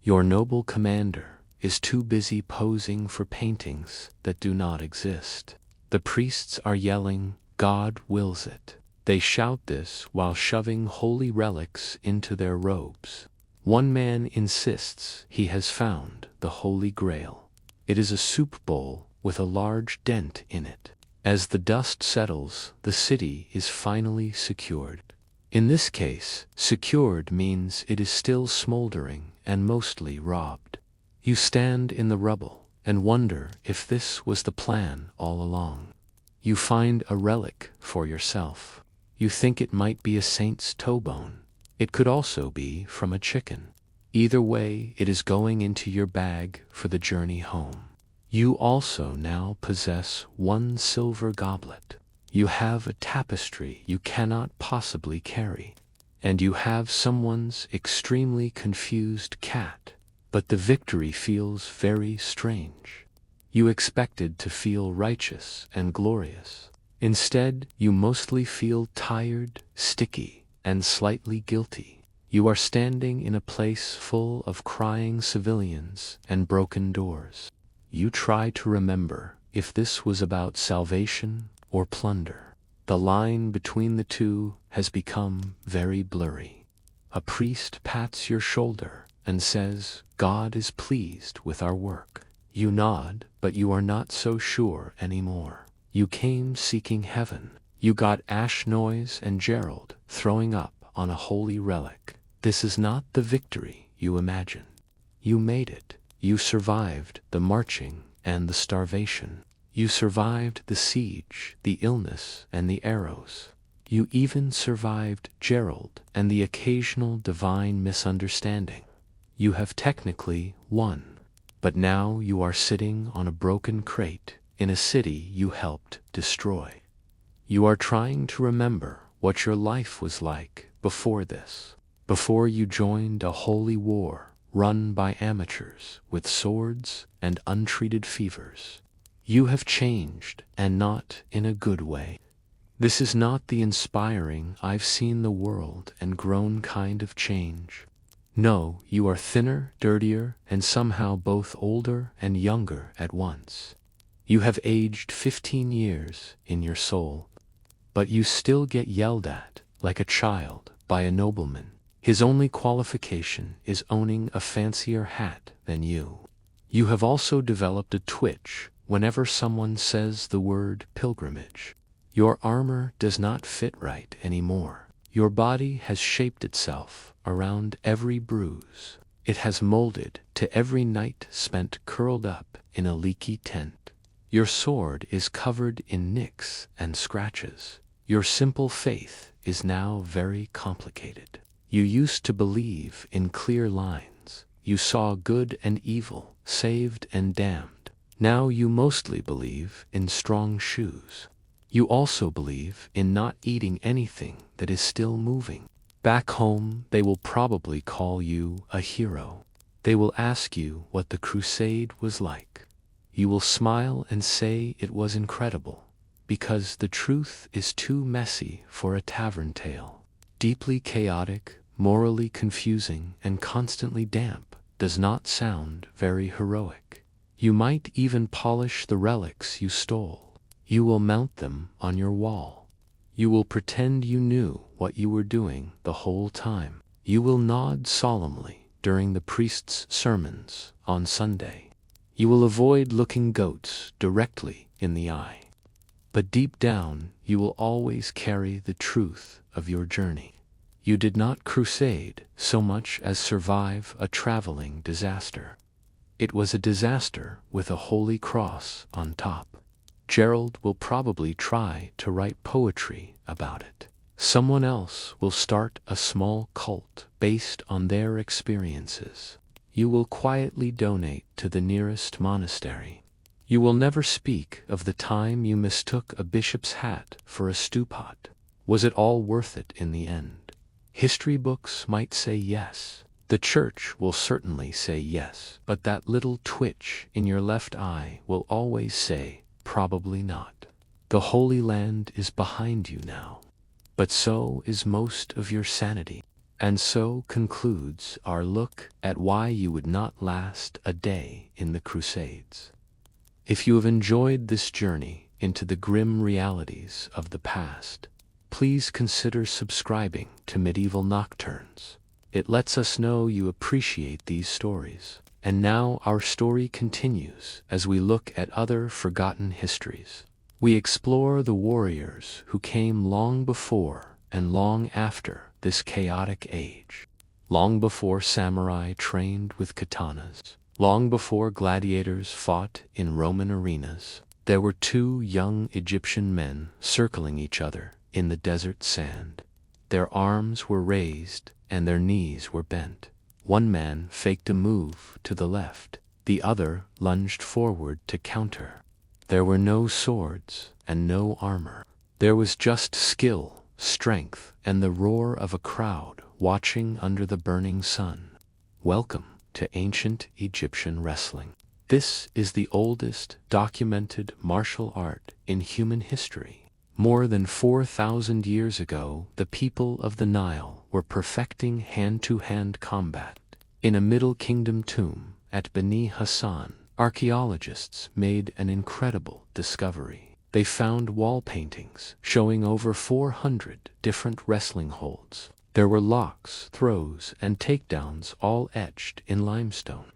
Your noble commander is too busy posing for paintings that do not exist. The priests are yelling, "God wills it." They shout this while shoving holy relics into their robes. One man insists he has found the Holy Grail. It is a soup bowl with a large dent in it. As the dust settles, the city is finally secured. In this case, secured means it is still smoldering and mostly robbed. You stand in the rubble and wonder if this was the plan all along. You find a relic for yourself. You think it might be a saint's toe bone. It could also be from a chicken. Either way, it is going into your bag for the journey home. You also now possess one silver goblet. You have a tapestry you cannot possibly carry. And you have someone's extremely confused cat. But the victory feels very strange. You expected to feel righteous and glorious. Instead, you mostly feel tired, sticky, and slightly guilty. You are standing in a place full of crying civilians and broken doors. You try to remember if this was about salvation or plunder. The line between the two has become very blurry. A priest pats your shoulder and says, "God is pleased with our work." You nod, but you are not so sure anymore. You came seeking heaven. You got Ash Noise and Gerald throwing up on a holy relic. This is not the victory you imagined. You made it. You survived the marching and the starvation. You survived the siege, the illness, and the arrows. You even survived Gerald and the occasional divine misunderstanding. You have technically won. But now you are sitting on a broken crate in a city you helped destroy. You are trying to remember what your life was like before this, before you joined a holy war run by amateurs with swords and untreated fevers. You have changed, and not in a good way. This is not the inspiring "I've seen the world and grown" kind of change. No, you are thinner, dirtier, and somehow both older and younger at once. You have aged 15 years in your soul. But you still get yelled at, like a child, by a nobleman. His only qualification is owning a fancier hat than you. You have also developed a twitch whenever someone says the word pilgrimage. Your armor does not fit right anymore. Your body has shaped itself around every bruise. It has molded to every night spent curled up in a leaky tent. Your sword is covered in nicks and scratches. Your simple faith is now very complicated. You used to believe in clear lines. You saw good and evil, saved and damned. Now you mostly believe in strong shoes. You also believe in not eating anything that is still moving. Back home, they will probably call you a hero. They will ask you what the crusade was like. You will smile and say it was incredible, because the truth is too messy for a tavern tale. Deeply chaotic, morally confusing, and constantly damp does not sound very heroic. You might even polish the relics you stole. You will mount them on your wall. You will pretend you knew what you were doing the whole time. You will nod solemnly during the priest's sermons on Sunday. You will avoid looking goats directly in the eye. But deep down, you will always carry the truth of your journey. You did not crusade so much as survive a traveling disaster. It was a disaster with a holy cross on top. Gerald will probably try to write poetry about it. Someone else will start a small cult based on their experiences. You will quietly donate to the nearest monastery. You will never speak of the time you mistook a bishop's hat for a stew pot. Was it all worth it in the end? History books might say yes. The church will certainly say yes. But that little twitch in your left eye will always say, probably not. The Holy Land is behind you now. But so is most of your sanity. And so concludes our look at why you would not last a day in the Crusades. If you have enjoyed this journey into the grim realities of the past, please consider subscribing to Medieval Nocturnes. It lets us know you appreciate these stories. And now our story continues as we look at other forgotten histories. We explore the warriors who came long before and long after this chaotic age. Long before samurai trained with katanas, long before gladiators fought in Roman arenas, there were two young Egyptian men circling each other in the desert sand. Their arms were raised and their knees were bent. One man faked a move to the left. the other lunged forward to counter. There were no swords and no armor. There was just skill, strength, and the roar of a crowd watching under the burning sun. Welcome to ancient Egyptian wrestling. This is the oldest documented martial art in human history. More than 4,000 years ago, the people of the Nile were perfecting hand-to-hand combat. In a Middle Kingdom tomb at Beni Hassan, archaeologists made an incredible discovery. They found wall paintings showing over 400 different wrestling holds. There were locks, throws, and takedowns all etched in limestone.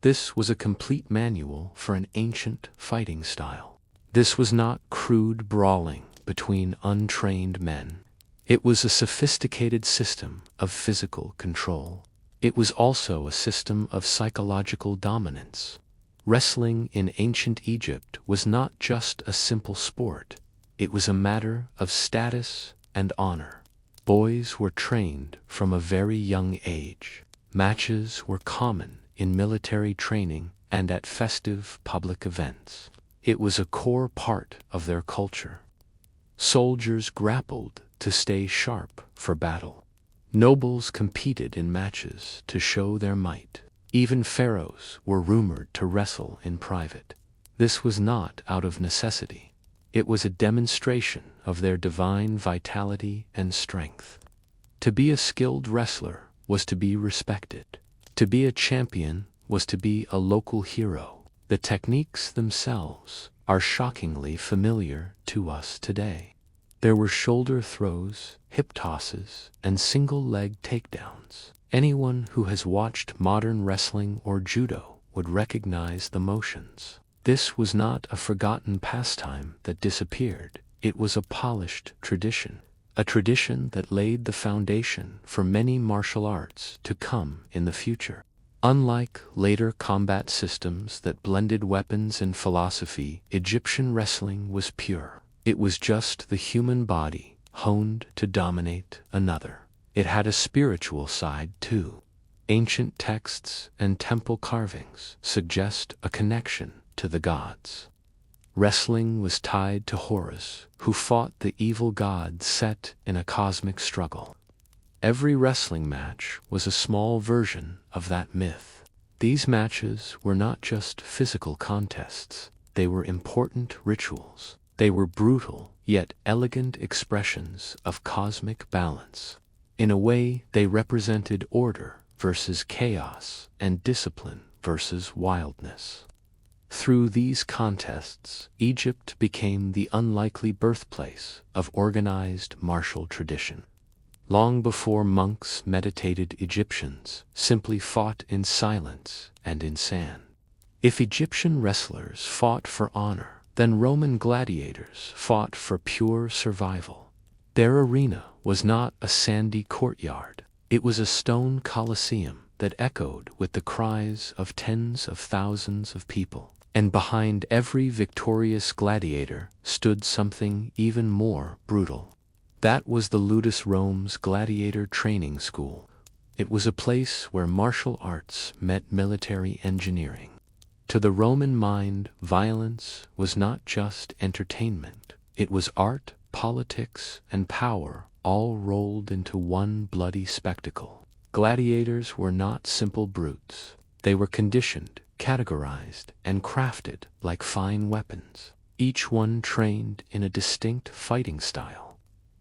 This was a complete manual for an ancient fighting style. This was not crude brawling between untrained men. It was a sophisticated system of physical control. It was also a system of psychological dominance. Wrestling in ancient Egypt was not just a simple sport. It was a matter of status and honor. Boys were trained from a very young age. Matches were common in military training and at festive public events. It was a core part of their culture. Soldiers grappled to stay sharp for battle. Nobles competed in matches to show their might. Even pharaohs were rumored to wrestle in private. This was not out of necessity. It was a demonstration of their divine vitality and strength. To be a skilled wrestler was to be respected. To be a champion was to be a local hero. The techniques themselves are shockingly familiar to us today. There were shoulder throws, hip tosses, and single-leg takedowns. Anyone who has watched modern wrestling or judo would recognize the motions. This was not a forgotten pastime that disappeared. It was a polished tradition, a tradition that laid the foundation for many martial arts to come in the future. Unlike later combat systems that blended weapons and philosophy, Egyptian wrestling was pure. It was just the human body honed to dominate another. It had a spiritual side too. Ancient texts and temple carvings suggest a connection to the gods. Wrestling was tied to Horus, who fought the evil god Set in a cosmic struggle. Every wrestling match was a small version of that myth. These matches were not just physical contests, they were important rituals. They were brutal, yet elegant expressions of cosmic balance. In a way, they represented order versus chaos and discipline versus wildness. Through these contests, Egypt became the unlikely birthplace of organized martial tradition. Long before monks meditated, Egyptians simply fought in silence and in sand. If Egyptian wrestlers fought for honor, then Roman gladiators fought for pure survival. Their arena was not a sandy courtyard. It was a stone coliseum that echoed with the cries of tens of thousands of people. And behind every victorious gladiator stood something even more brutal. That was the Ludus Rome's gladiator training school. It was a place where martial arts met military engineering. To the Roman mind, violence was not just entertainment. It was art, politics, and power all rolled into one bloody spectacle. Gladiators were not simple brutes. They were conditioned, categorized, and crafted like fine weapons, each one trained in a distinct fighting style.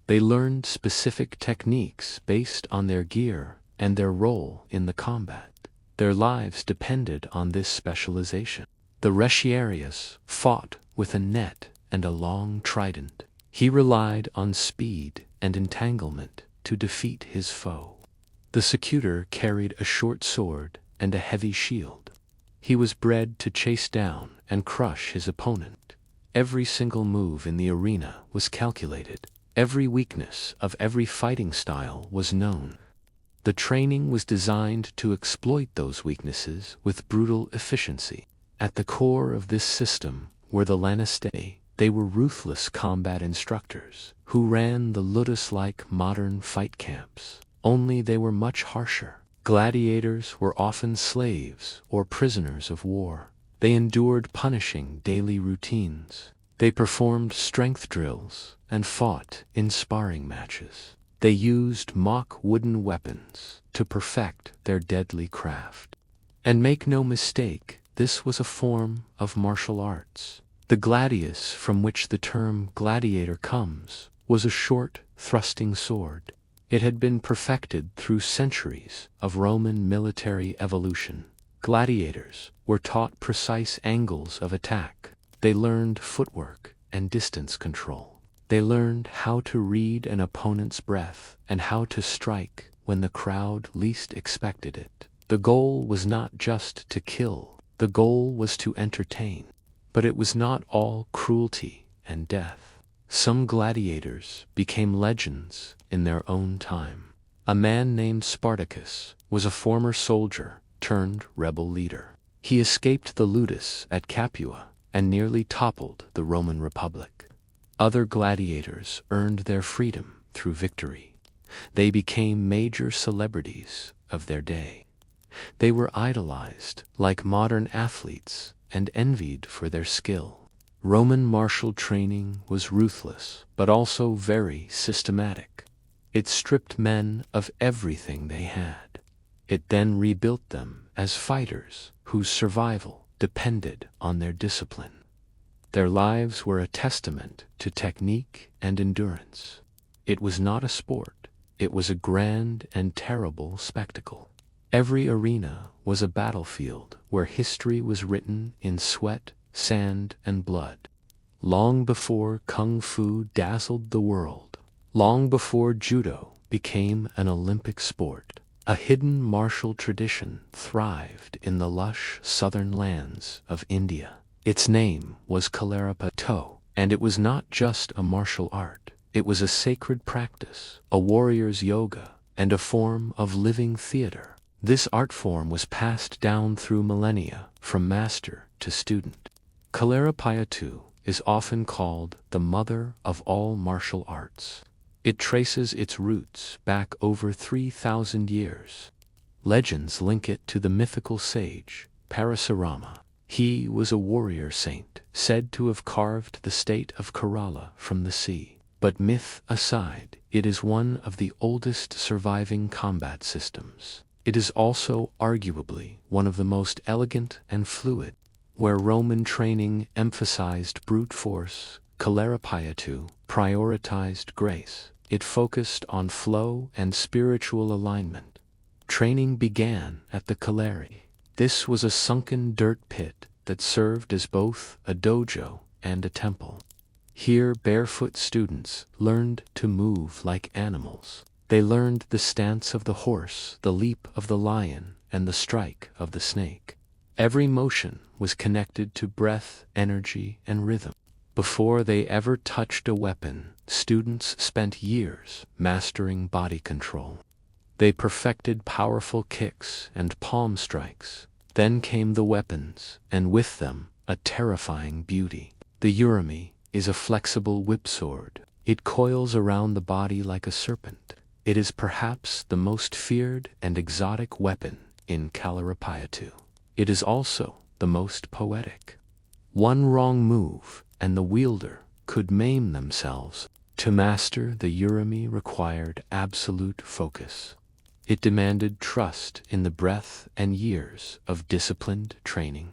They learned specific techniques based on their gear and their role in the combat. Their lives depended on this specialization. The Retiarius fought with a net and a long trident. He relied on speed and entanglement to defeat his foe. The Secutor carried a short sword and a heavy shield. He was bred to chase down and crush his opponent. Every single move in the arena was calculated. Every weakness of every fighting style was known. The training was designed to exploit those weaknesses with brutal efficiency. At the core of this system were the Lanistei. They were ruthless combat instructors who ran the Ludus-like modern fight camps. Only they were much harsher. Gladiators were often slaves or prisoners of war. They endured punishing daily routines. They performed strength drills and fought in sparring matches. They used mock wooden weapons to perfect their deadly craft. And make no mistake, this was a form of martial arts. The gladius, from which the term gladiator comes, was a short, thrusting sword. It had been perfected through centuries of Roman military evolution. Gladiators were taught precise angles of attack. They learned footwork and distance control. They learned how to read an opponent's breath and how to strike when the crowd least expected it. The goal was not just to kill. The goal was to entertain. But it was not all cruelty and death. Some gladiators became legends in their own time. A man named Spartacus was a former soldier turned rebel leader. He escaped the ludus at Capua and nearly toppled the Roman Republic. Other gladiators earned their freedom through victory. They became major celebrities of their day. They were idolized like modern athletes and envied for their skill. Roman martial training was ruthless, but also very systematic. It stripped men of everything they had. It then rebuilt them as fighters whose survival depended on their discipline. Their lives were a testament to technique and endurance. It was not a sport, it was a grand and terrible spectacle. Every arena was a battlefield where history was written in sweat, sand, and blood. Long before Kung Fu dazzled the world, long before Judo became an Olympic sport, a hidden martial tradition thrived in the lush southern lands of India. Its name was Kalarippayattu, and it was not just a martial art. It was a sacred practice, a warrior's yoga, and a form of living theater. This art form was passed down through millennia, from master to student. Kalarippayattu is often called the mother of all martial arts. It traces its roots back over 3,000 years. Legends link it to the mythical sage, Parasurama. He was a warrior saint, said to have carved the state of Kerala from the sea. But myth aside, it is one of the oldest surviving combat systems. It is also arguably one of the most elegant and fluid. Where Roman training emphasized brute force, Kalarippayattu prioritized grace. It focused on flow and spiritual alignment. Training began at the Kalari. This was a sunken dirt pit that served as both a dojo and a temple. Here barefoot students learned to move like animals. They learned the stance of the horse, the leap of the lion, and the strike of the snake. Every motion was connected to breath, energy, and rhythm. Before they ever touched a weapon, students spent years mastering body control. They perfected powerful kicks and palm strikes. Then came the weapons, and with them, a terrifying beauty. The urami is a flexible whipsword. It coils around the body like a serpent. It is perhaps the most feared and exotic weapon in Kalarippayattu. It is also the most poetic. One wrong move, and the wielder could maim themselves. To master the urami required absolute focus. It demanded trust in the breath and years of disciplined training.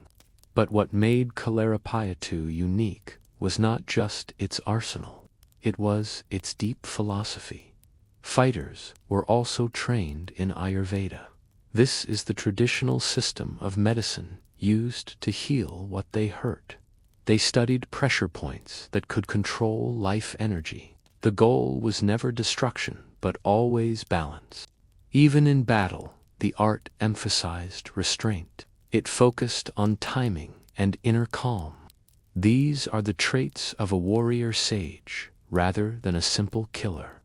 But what made Kalarippayattu unique was not just its arsenal. It was its deep philosophy. Fighters were also trained in Ayurveda. This is the traditional system of medicine used to heal what they hurt. They studied pressure points that could control life energy. The goal was never destruction, but always balance. Even in battle, the art emphasized restraint. It focused on timing and inner calm. These are the traits of a warrior sage, rather than a simple killer.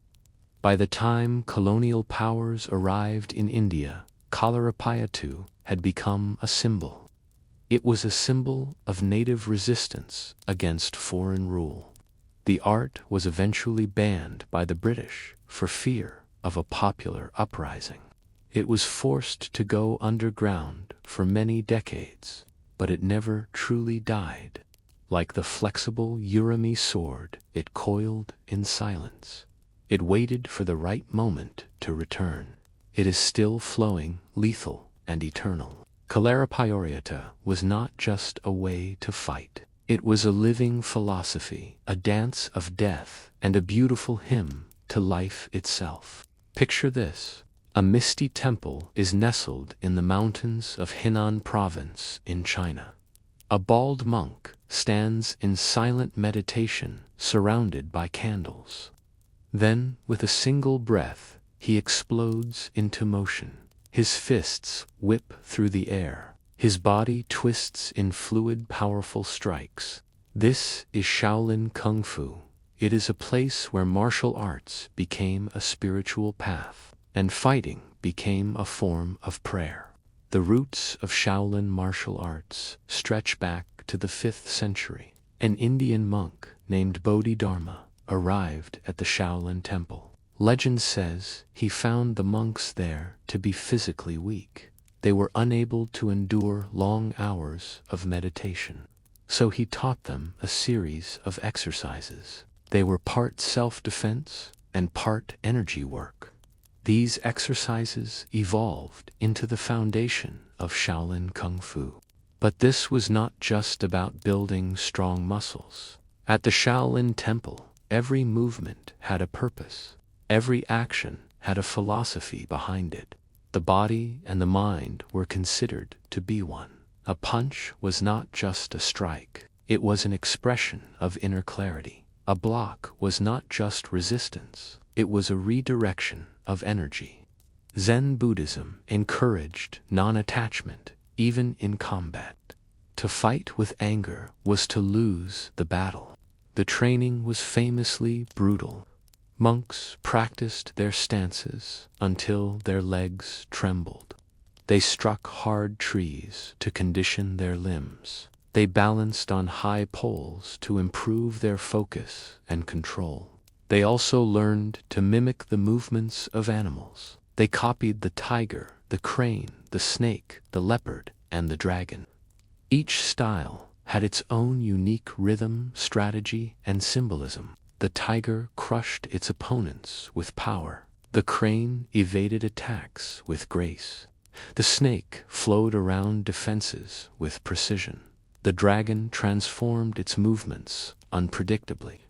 By the time colonial powers arrived in India, Kalarippayattu had become a symbol. It was a symbol of native resistance against foreign rule. The art was eventually banned by the British for fear of a popular uprising. It was forced to go underground for many decades, but it never truly died. Like the flexible Urami sword, it coiled in silence. It waited for the right moment to return. It is still flowing, lethal, and eternal. Kalaripayoriata was not just a way to fight. It was a living philosophy, a dance of death, and a beautiful hymn to life itself. Picture this. A misty temple is nestled in the mountains of Henan province in China. A bald monk stands in silent meditation, surrounded by candles. Then, with a single breath, he explodes into motion. His fists whip through the air. His body twists in fluid, powerful strikes. This is Shaolin Kung Fu. It is a place where martial arts became a spiritual path, and fighting became a form of prayer. The roots of Shaolin martial arts stretch back to the 5th century. An Indian monk named Bodhidharma arrived at the Shaolin temple. Legend says he found the monks there to be physically weak. They were unable to endure long hours of meditation. So he taught them a series of exercises. They were part self-defense and part energy work. These exercises evolved into the foundation of Shaolin Kung Fu. But this was not just about building strong muscles. At the Shaolin temple, every movement had a purpose. Every action had a philosophy behind it. The body and the mind were considered to be one. A punch was not just a strike. It was an expression of inner clarity. A block was not just resistance. It was a redirection of energy. Zen Buddhism encouraged non-attachment, even in combat. To fight with anger was to lose the battle. The training was famously brutal. Monks practiced their stances until their legs trembled. They struck hard trees to condition their limbs. They balanced on high poles to improve their focus and control. They also learned to mimic the movements of animals. They copied the tiger, the crane, the snake, the leopard, and the dragon. Each style had its own unique rhythm, strategy, and symbolism. The tiger crushed its opponents with power. The crane evaded attacks with grace. The snake flowed around defenses with precision. The dragon transformed its movements unpredictably.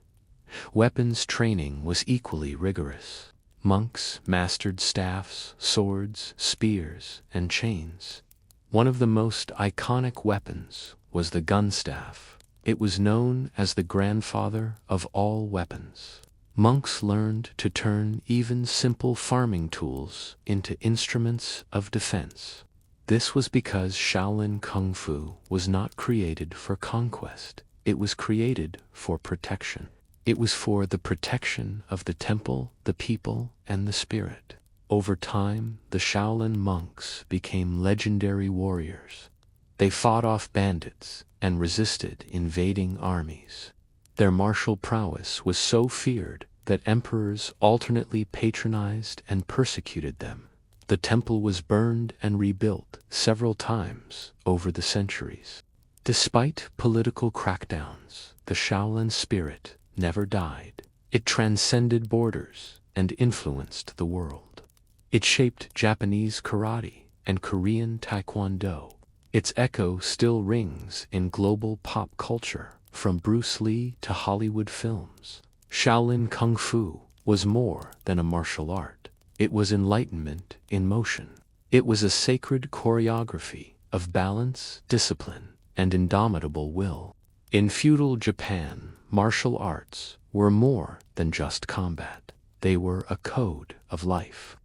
Weapons training was equally rigorous. Monks mastered staffs, swords, spears, and chains. One of the most iconic weapons was the gun staff. It was known as the grandfather of all weapons. Monks learned to turn even simple farming tools into instruments of defense. This was because Shaolin Kung Fu was not created for conquest. It was created for protection. It was for the protection of the temple, the people, and the spirit. Over time, the Shaolin monks became legendary warriors. They fought off bandits and resisted invading armies. Their martial prowess was so feared that emperors alternately patronized and persecuted them. The temple was burned and rebuilt several times over the centuries. Despite political crackdowns, the Shaolin spirit never died. It transcended borders and influenced the world. It shaped Japanese karate and Korean taekwondo. Its echo still rings in global pop culture, from Bruce Lee to Hollywood films. Shaolin Kung Fu was more than a martial art. It was enlightenment in motion. It was a sacred choreography of balance, discipline, and indomitable will. In feudal Japan, martial arts were more than just combat. They were a code of life.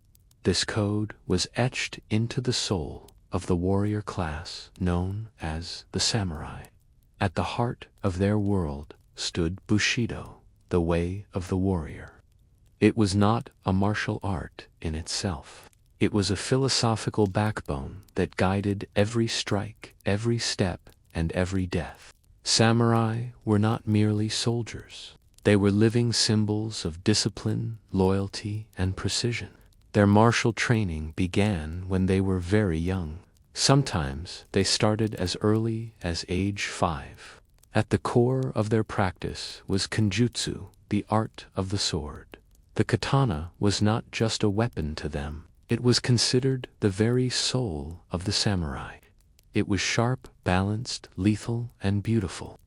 This code was etched into the soul of the warrior class known as the samurai. At the heart of their world stood Bushido, the way of the warrior. It was not a martial art in itself. It was a philosophical backbone that guided every strike, every step, and every death. Samurai were not merely soldiers. They were living symbols of discipline, loyalty, and precision. Their martial training began when they were very young. Sometimes they started as early as age 5. At the core of their practice was kenjutsu, the art of the sword. The katana was not just a weapon to them, it was considered the very soul of the samurai. It was sharp, balanced, lethal, and beautiful.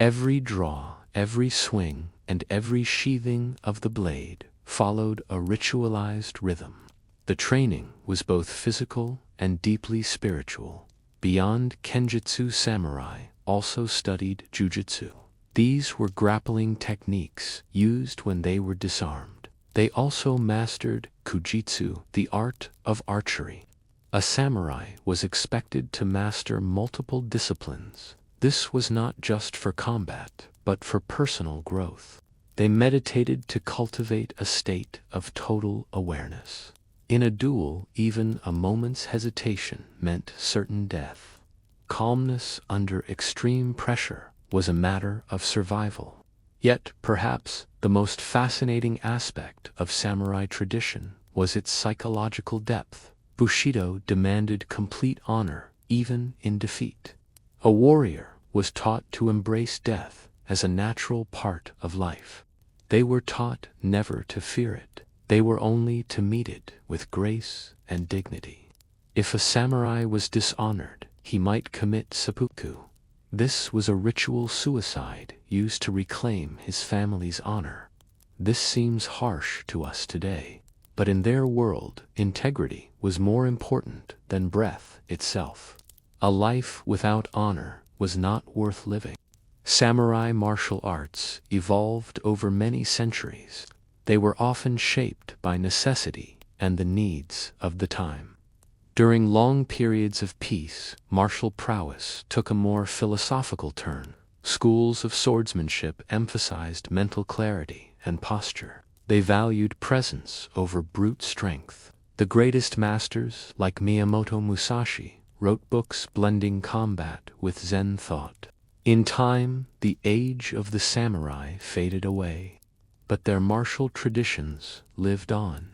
Every draw, every swing, and every sheathing of the blade followed a ritualized rhythm. The training was both physical and deeply spiritual. Beyond kenjutsu, samurai also studied jujutsu. These were grappling techniques used when they were disarmed. They also mastered kujitsu, the art of archery. A samurai was expected to master multiple disciplines. This was not just for combat, but for personal growth. They meditated to cultivate a state of total awareness. In a duel, even a moment's hesitation meant certain death. Calmness under extreme pressure was a matter of survival. Yet, perhaps, the most fascinating aspect of samurai tradition was its psychological depth. Bushido demanded complete honor, even in defeat. A warrior was taught to embrace death as a natural part of life. They were taught never to fear it. They were only to meet it with grace and dignity. If a samurai was dishonored, he might commit seppuku. This was a ritual suicide used to reclaim his family's honor. This seems harsh to us today, but in their world, integrity was more important than breath itself. A life without honor was not worth living. Samurai martial arts evolved over many centuries. They were often shaped by necessity and the needs of the time. During long periods of peace, martial prowess took a more philosophical turn. Schools of swordsmanship emphasized mental clarity and posture. They valued presence over brute strength. The greatest masters, like Miyamoto Musashi, wrote books blending combat with Zen thought. In time, the age of the samurai faded away, but their martial traditions lived on.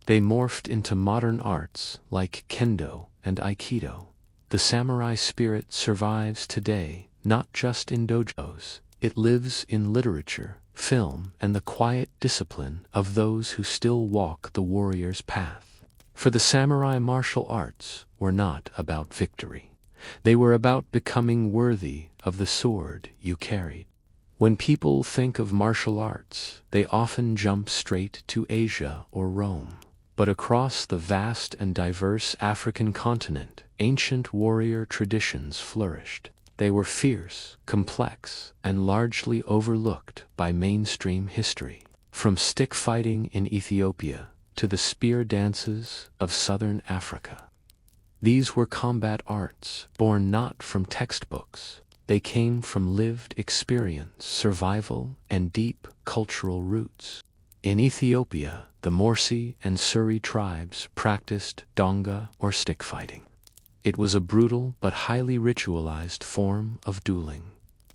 They morphed into modern arts like kendo and aikido. The samurai spirit survives today, not just in dojos. It lives in literature, film, and the quiet discipline of those who still walk the warrior's path. For the samurai, martial arts were not about victory. They were about becoming worthy of the sword you carried. When people think of martial arts, they often jump straight to Asia or Rome. But across the vast and diverse African continent, ancient warrior traditions flourished. They were fierce, complex, and largely overlooked by mainstream history. From stick fighting in Ethiopia to the spear dances of southern Africa. These were combat arts born not from textbooks. They came from lived experience, survival, and deep cultural roots. In Ethiopia, the Morsi and Suri tribes practiced donga or stick fighting. It was a brutal but highly ritualized form of dueling.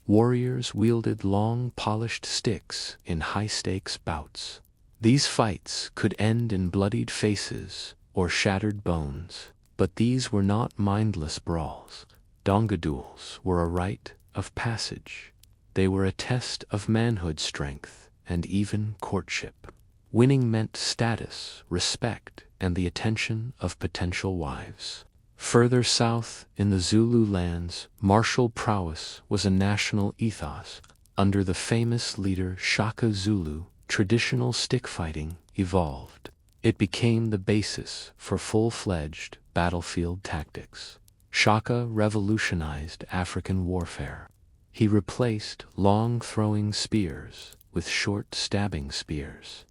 Warriors wielded long, polished sticks in high-stakes bouts. These fights could end in bloodied faces or shattered bones, but these were not mindless brawls. Donga duels were a rite of passage. They were a test of manhood strength and even courtship. Winning meant status, respect, and the attention of potential wives. Further south, in the Zulu lands, martial prowess was a national ethos. Under the famous leader Shaka Zulu, traditional stick fighting evolved. It became the basis for full-fledged battlefield tactics. Shaka revolutionized African warfare. He replaced long throwing spears with short stabbing spears.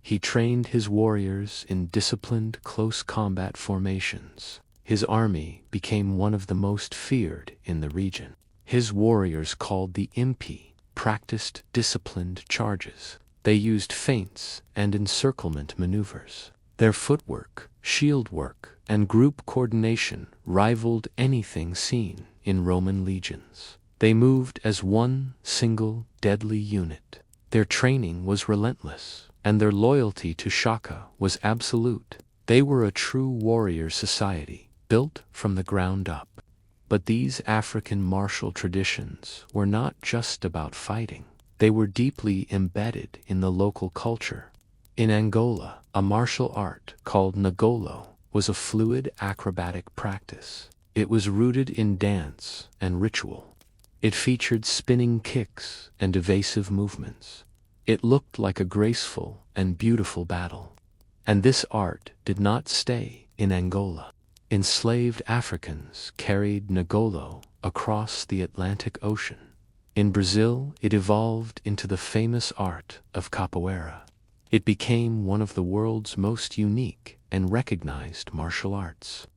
He trained his warriors in disciplined close combat formations. His army became one of the most feared in the region. His warriors, called the impi, practiced disciplined charges. They used feints and encirclement maneuvers. Their footwork, shield work, and group coordination rivaled anything seen in Roman legions. They moved as one single deadly unit. Their training was relentless, and their loyalty to Shaka was absolute. They were a true warrior society, built from the ground up. But these African martial traditions were not just about fighting. They were deeply embedded in the local culture. In Angola, a martial art called Ngolo was a fluid acrobatic practice. It was rooted in dance and ritual. It featured spinning kicks and evasive movements. It looked like a graceful and beautiful battle. And this art did not stay in Angola. Enslaved Africans carried Ngolo across the Atlantic Ocean. In Brazil, it evolved into the famous art of capoeira. It became one of the world's most unique and recognized martial arts.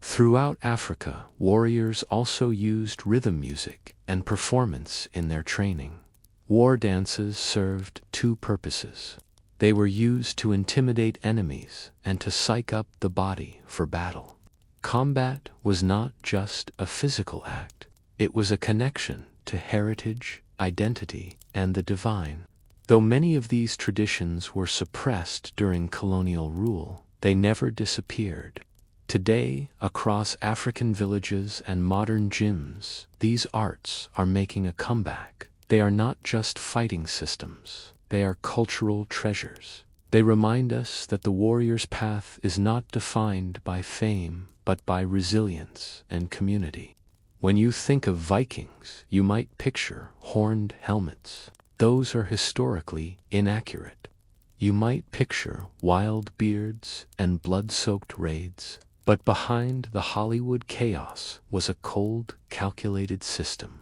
Throughout Africa, warriors also used rhythm music and performance in their training. War dances served two purposes. They were used to intimidate enemies and to psych up the body for battle. Combat was not just a physical act. It was a connection to heritage, identity, and the divine. Though many of these traditions were suppressed during colonial rule, they never disappeared. Today, across African villages and modern gyms, these arts are making a comeback. They are not just fighting systems. They are cultural treasures. They remind us that the warrior's path is not defined by fame, but by resilience and community. When you think of Vikings, you might picture horned helmets. Those are historically inaccurate. You might picture wild beards and blood-soaked raids. But behind the Hollywood chaos was a cold, calculated system.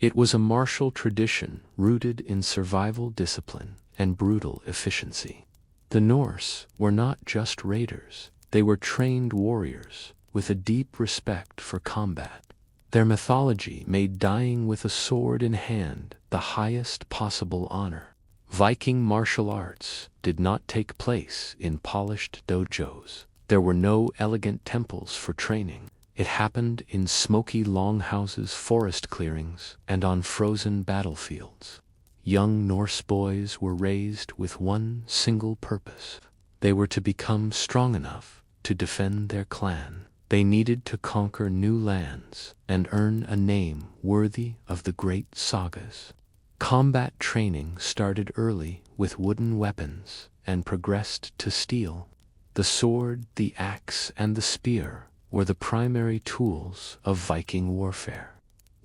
It was a martial tradition rooted in survival discipline and brutal efficiency. The Norse were not just raiders. They were trained warriors with a deep respect for combat. Their mythology made dying with a sword in hand the highest possible honor. Viking martial arts did not take place in polished dojos. There were no elegant temples for training. It happened in smoky longhouses, forest clearings, and on frozen battlefields. Young Norse boys were raised with one single purpose. They were to become strong enough to defend their clan. They needed to conquer new lands and earn a name worthy of the great sagas. Combat training started early with wooden weapons and progressed to steel. The sword, the axe, and the spear were the primary tools of Viking warfare.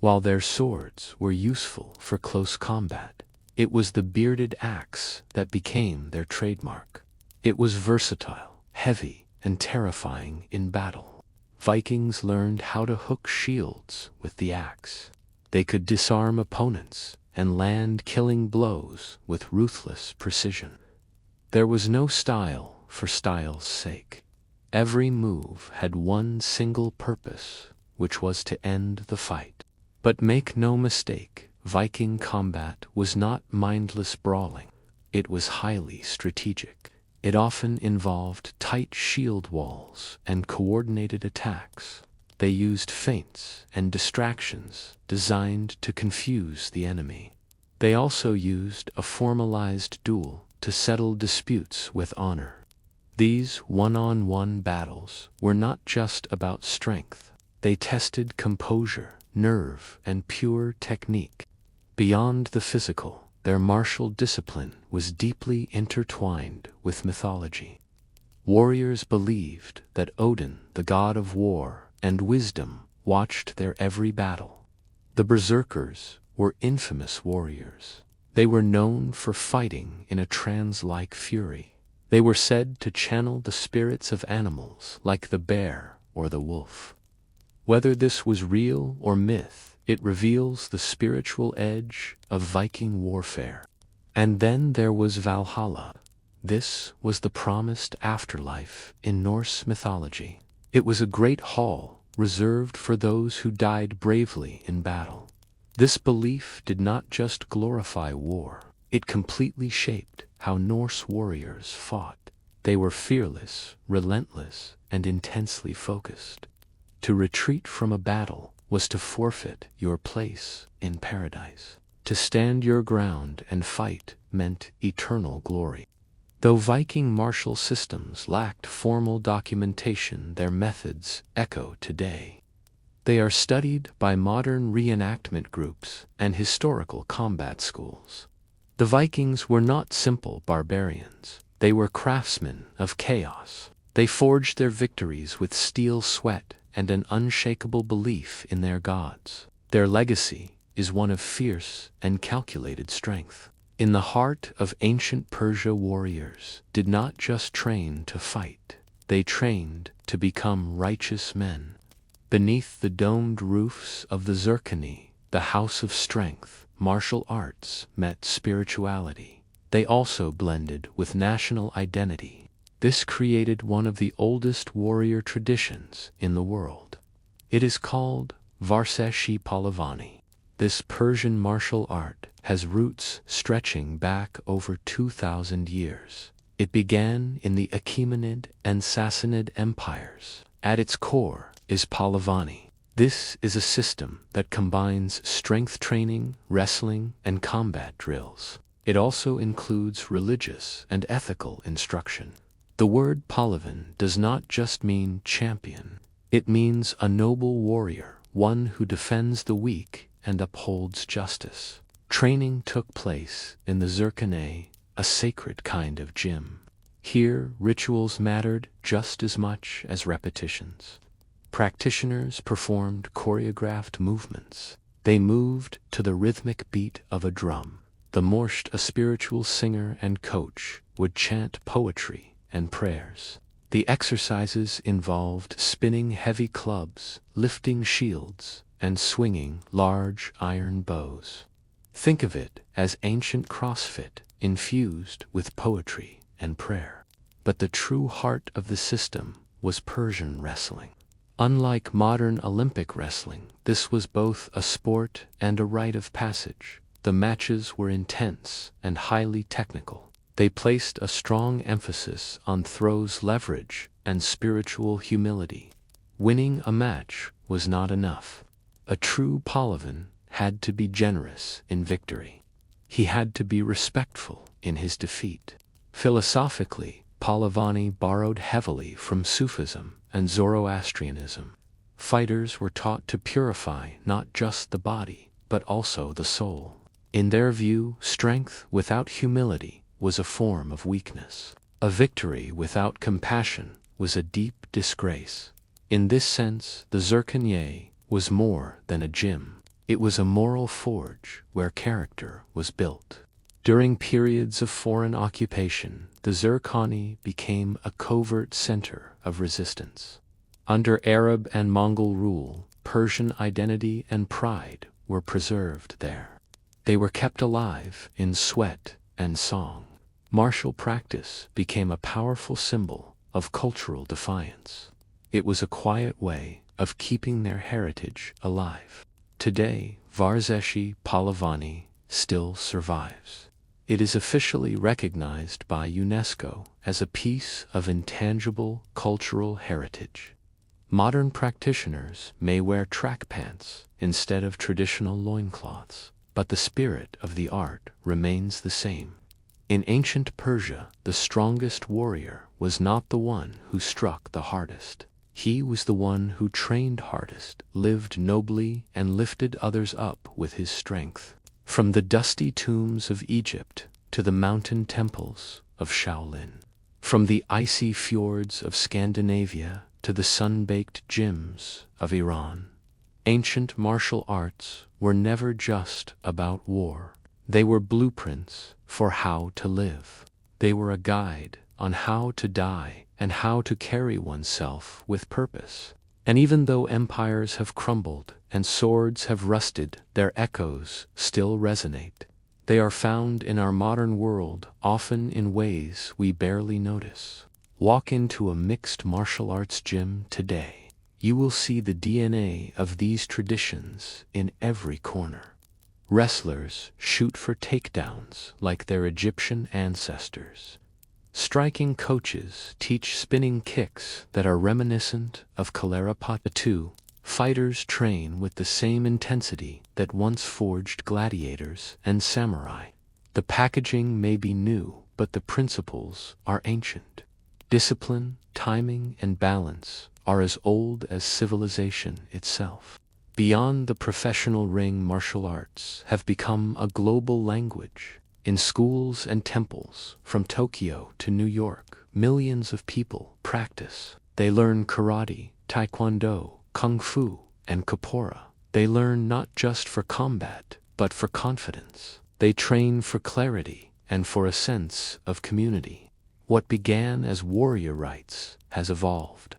While their swords were useful for close combat, it was the bearded axe that became their trademark. It was versatile, heavy, and terrifying in battle. Vikings learned how to hook shields with the axe. They could disarm opponents and land killing blows with ruthless precision. There was no style for style's sake. Every move had one single purpose, which was to end the fight. But make no mistake, Viking combat was not mindless brawling. It was highly strategic. It often involved tight shield walls and coordinated attacks. They used feints and distractions designed to confuse the enemy. They also used a formalized duel to settle disputes with honor. These one-on-one battles were not just about strength. They tested composure, nerve, and pure technique. Beyond the physical, their martial discipline was deeply intertwined with mythology. Warriors believed that Odin, the god of war and wisdom, watched their every battle. The berserkers were infamous warriors. They were known for fighting in a trance-like fury. They were said to channel the spirits of animals like the bear or the wolf. Whether this was real or myth, it reveals the spiritual edge of Viking warfare. And then there was Valhalla. This was the promised afterlife in Norse mythology. It was a great hall reserved for those who died bravely in battle. This belief did not just glorify war. It completely shaped how Norse warriors fought. They were fearless, relentless, and intensely focused. To retreat from a battle was to forfeit your place in paradise. To stand your ground and fight meant eternal glory. Though Viking martial systems lacked formal documentation, their methods echo today. They are studied by modern reenactment groups and historical combat schools. The Vikings were not simple barbarians. They were craftsmen of chaos. They forged their victories with steel sweat and an unshakable belief in their gods. Their legacy is one of fierce and calculated strength. In the heart of ancient Persia, warriors did not just train to fight. They trained to become righteous men. Beneath the domed roofs of the Zerkani, the house of strength, martial arts met spirituality. They also blended with national identity. This created one of the oldest warrior traditions in the world. It is called Varseshi Palavani. This Persian martial art has roots stretching back over 2,000 years. It began in the Achaemenid and Sassanid empires. At its core is Palavani. This is a system that combines strength training, wrestling, and combat drills. It also includes religious and ethical instruction. The word Palavan does not just mean champion. It means a noble warrior, one who defends the weak and upholds justice. Training took place in the Zerkane, a sacred kind of gym. Here, rituals mattered just as much as repetitions. Practitioners performed choreographed movements. They moved to the rhythmic beat of a drum. The morsht, a spiritual singer and coach, would chant poetry and prayers. The exercises involved spinning heavy clubs, lifting shields, and swinging large iron bows. Think of it as ancient CrossFit infused with poetry and prayer. But the true heart of the system was Persian wrestling. Unlike modern Olympic wrestling, this was both a sport and a rite of passage. The matches were intense and highly technical. They placed a strong emphasis on throws, leverage, and spiritual humility. Winning a match was not enough. A true Pahlavan had to be generous in victory. He had to be respectful in his defeat. Philosophically, Pahlavani borrowed heavily from Sufism and Zoroastrianism. Fighters were taught to purify not just the body, but also the soul. In their view, strength without humility was a form of weakness. A victory without compassion was a deep disgrace. In this sense, the Zerkanye was more than a gym. It was a moral forge where character was built. During periods of foreign occupation, the Zerkani became a covert center of resistance. Under Arab and Mongol rule, Persian identity and pride were preserved there. They were kept alive in sweat and song. Martial practice became a powerful symbol of cultural defiance. It was a quiet way of keeping their heritage alive. Today, Varseshi Palavani still survives. It is officially recognized by UNESCO as a piece of intangible cultural heritage. Modern practitioners may wear track pants instead of traditional loincloths, but the spirit of the art remains the same. In ancient Persia, the strongest warrior was not the one who struck the hardest. He was the one who trained hardest, lived nobly, and lifted others up with his strength. From the dusty tombs of Egypt to the mountain temples of Shaolin, from the icy fjords of Scandinavia to the sun-baked gyms of Iran, ancient martial arts were never just about war. They were blueprints for how to live. They were a guide on how to die and how to carry oneself with purpose. And even though empires have crumbled and swords have rusted, their echoes still resonate. They are found in our modern world, often in ways we barely notice. Walk into a mixed martial arts gym today. You will see the DNA of these traditions in every corner. Wrestlers shoot for takedowns like their Egyptian ancestors. Striking coaches teach spinning kicks that are reminiscent of Kalaripayattu. Fighters train with the same intensity that once forged gladiators and samurai. The packaging may be new, but the principles are ancient. Discipline, timing, and balance are as old as civilization itself. Beyond the professional ring, martial arts have become a global language. In schools and temples, from Tokyo to New York, millions of people practice. They learn karate, taekwondo, kung fu, and capoeira. They learn not just for combat, but for confidence. They train for clarity and for a sense of community. What began as warrior rites has evolved.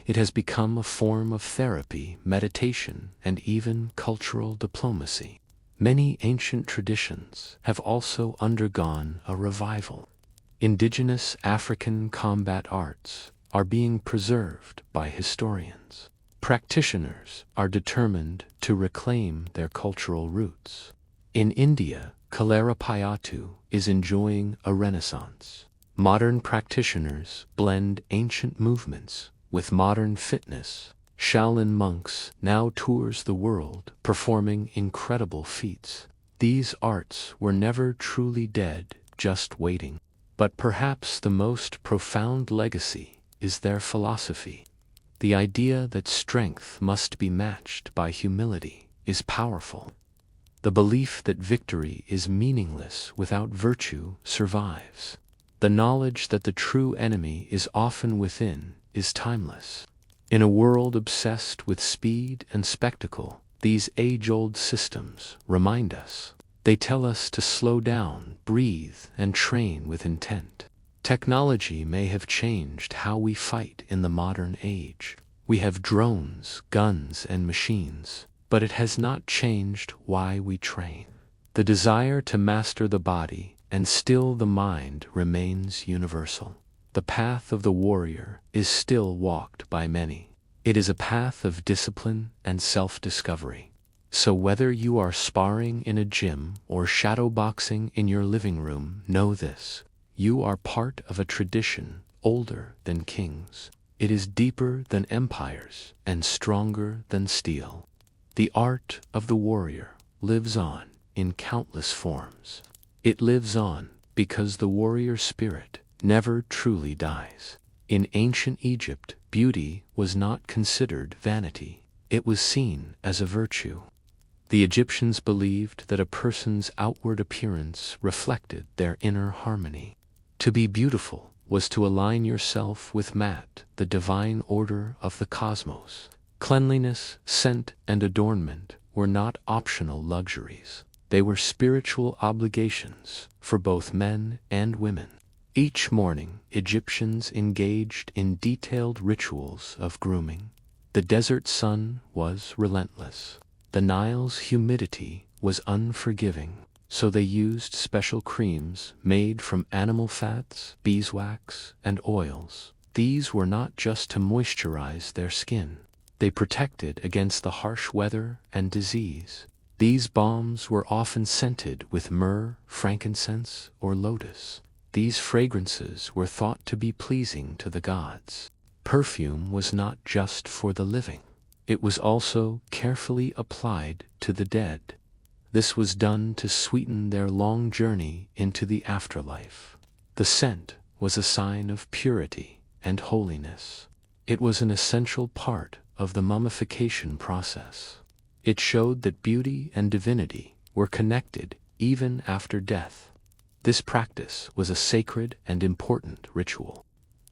It has become a form of therapy, meditation, and even cultural diplomacy. Many ancient traditions have also undergone a revival. Indigenous African combat arts are being preserved by historians. Practitioners are determined to reclaim their cultural roots. In India, Kalaripayattu is enjoying a renaissance. Modern practitioners blend ancient movements with modern fitness. Shaolin monks now tours the world, performing incredible feats. These arts were never truly dead, just waiting. But perhaps the most profound legacy is their philosophy. The idea that strength must be matched by humility is powerful. The belief that victory is meaningless without virtue survives. The knowledge that the true enemy is often within is timeless. In a world obsessed with speed and spectacle, these age-old systems remind us. They tell us to slow down, breathe, and train with intent. Technology may have changed how we fight in the modern age. We have drones, guns, and machines, but it has not changed why we train. The desire to master the body and still the mind remains universal. The path of the warrior is still walked by many. It is a path of discipline and self-discovery. So whether you are sparring in a gym or shadowboxing in your living room, know this: you are part of a tradition older than kings. It is deeper than empires and stronger than steel. The art of the warrior lives on in countless forms. It lives on because the warrior spirit never truly dies. In ancient Egypt, beauty was not considered vanity. It was seen as a virtue. The Egyptians believed that a person's outward appearance reflected their inner harmony. To be beautiful was to align yourself with Mat, the divine order of the cosmos. Cleanliness, scent, and adornment were not optional luxuries. They were spiritual obligations for both men and women. Each morning, Egyptians engaged in detailed rituals of grooming. The desert sun was relentless. The Nile's humidity was unforgiving, so they used special creams made from animal fats, beeswax, and oils. These were not just to moisturize their skin. They protected against the harsh weather and disease. These balms were often scented with myrrh, frankincense, or lotus. These fragrances were thought to be pleasing to the gods. Perfume was not just for the living. It was also carefully applied to the dead. This was done to sweeten their long journey into the afterlife. The scent was a sign of purity and holiness. It was an essential part of the mummification process. It showed that beauty and divinity were connected even after death. This practice was a sacred and important ritual.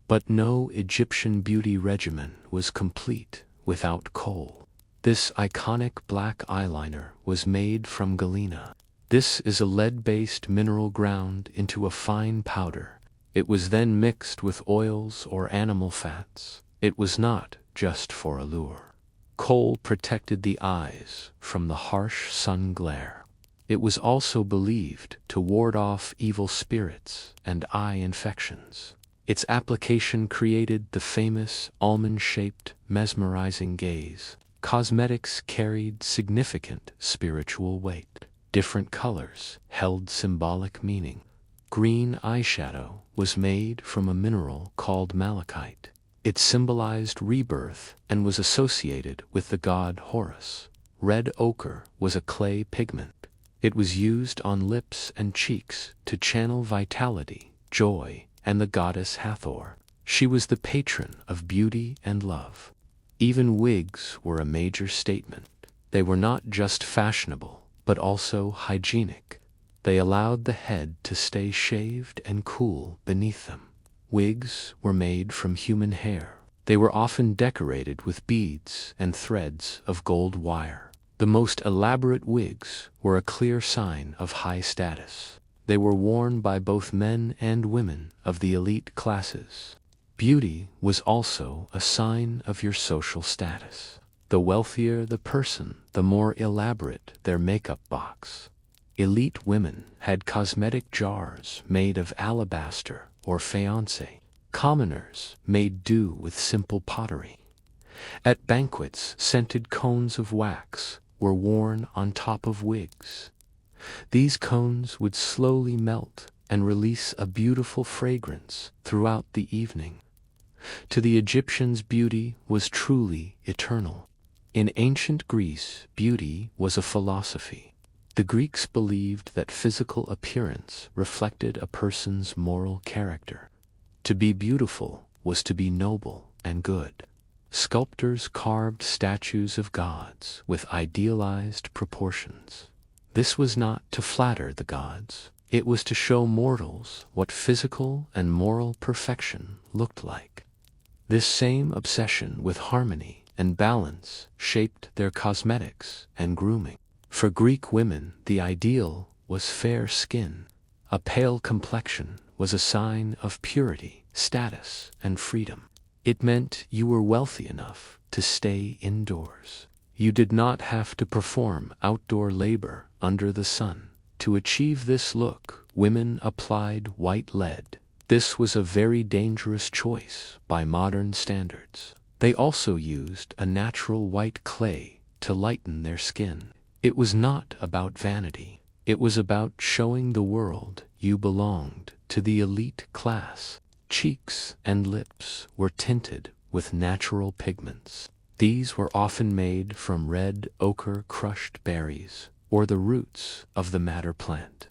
But no Egyptian beauty regimen was complete without kohl. This iconic black eyeliner was made from galena. This is a lead-based mineral ground into a fine powder. It was then mixed with oils or animal fats. It was not just for allure. Kohl protected the eyes from the harsh sun glare. It was also believed to ward off evil spirits and eye infections. Its application created the famous almond-shaped, mesmerizing gaze. Cosmetics carried significant spiritual weight. Different colors held symbolic meaning. Green eyeshadow was made from a mineral called malachite. It symbolized rebirth and was associated with the god Horus. Red ochre was a clay pigment. It was used on lips and cheeks to channel vitality joy, and the goddess Hathor. She was the patron of beauty and love. Even wigs were a major statement. They were not just fashionable, but also hygienic. They allowed the head to stay shaved and cool beneath them. Wigs were made from human hair. They were often decorated with beads and threads of gold wire. The most elaborate wigs were a clear sign of high status. They were worn by both men and women of the elite classes. Beauty was also a sign of your social status. The wealthier the person, the more elaborate their makeup box. Elite women had cosmetic jars made of alabaster or faience. Commoners made do with simple pottery. At banquets, scented cones of wax were worn on top of wigs. These cones would slowly melt and release a beautiful fragrance throughout the evening. To the Egyptians, beauty was truly eternal. In ancient Greece, beauty was a philosophy. The Greeks believed that physical appearance reflected a person's moral character. To be beautiful was to be noble and good. Sculptors carved statues of gods with idealized proportions. This was not to flatter the gods. It was to show mortals what physical and moral perfection looked like. This same obsession with harmony and balance shaped their cosmetics and grooming. For Greek women, the ideal was fair skin. A pale complexion was a sign of purity, status, and freedom. It meant you were wealthy enough to stay indoors. You did not have to perform outdoor labor under the sun. To achieve this look, women applied white lead. This was a very dangerous choice by modern standards. They also used a natural white clay to lighten their skin. It was not about vanity. It was about showing the world you belonged to the elite class. Cheeks and lips were tinted with natural pigments. These were often made from red ochre crushed berries or the roots of the madder plant.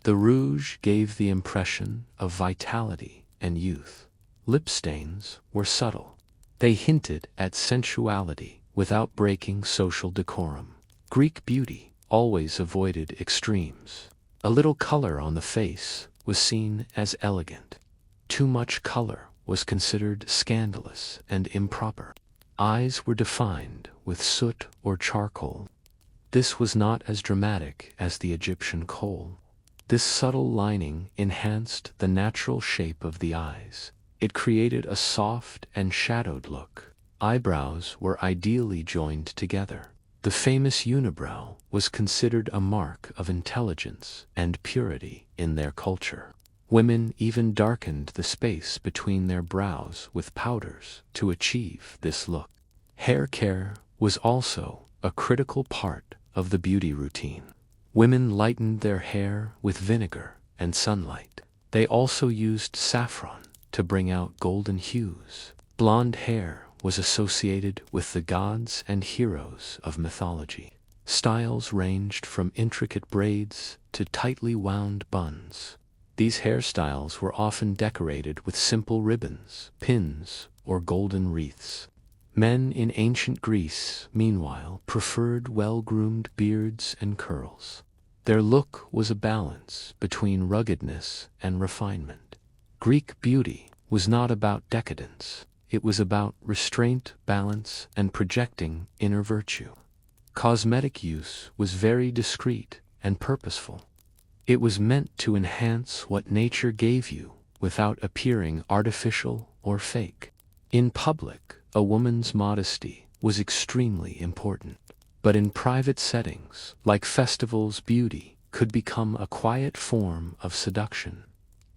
The rouge gave the impression of vitality and youth. Lip stains were subtle. They hinted at sensuality without breaking social decorum. Greek beauty always avoided extremes. A little color on the face was seen as elegant. Too much color was considered scandalous and improper. Eyes were defined with soot or charcoal. This was not as dramatic as the Egyptian kohl. This subtle lining enhanced the natural shape of the eyes. It created a soft and shadowed look. Eyebrows were ideally joined together. The famous unibrow was considered a mark of intelligence and purity in their culture. Women even darkened the space between their brows with powders to achieve this look. Hair care was also a critical part of the beauty routine. Women lightened their hair with vinegar and sunlight. They also used saffron to bring out golden hues. Blonde hair was associated with the gods and heroes of mythology. Styles ranged from intricate braids to tightly wound buns. These hairstyles were often decorated with simple ribbons, pins, or golden wreaths. Men in ancient Greece, meanwhile, preferred well-groomed beards and curls. Their look was a balance between ruggedness and refinement. Greek beauty was not about decadence. It was about restraint, balance, and projecting inner virtue. Cosmetic use was very discreet and purposeful. It was meant to enhance what nature gave you without appearing artificial or fake. In public, a woman's modesty was extremely important. But in private settings, like festivals, beauty could become a quiet form of seduction.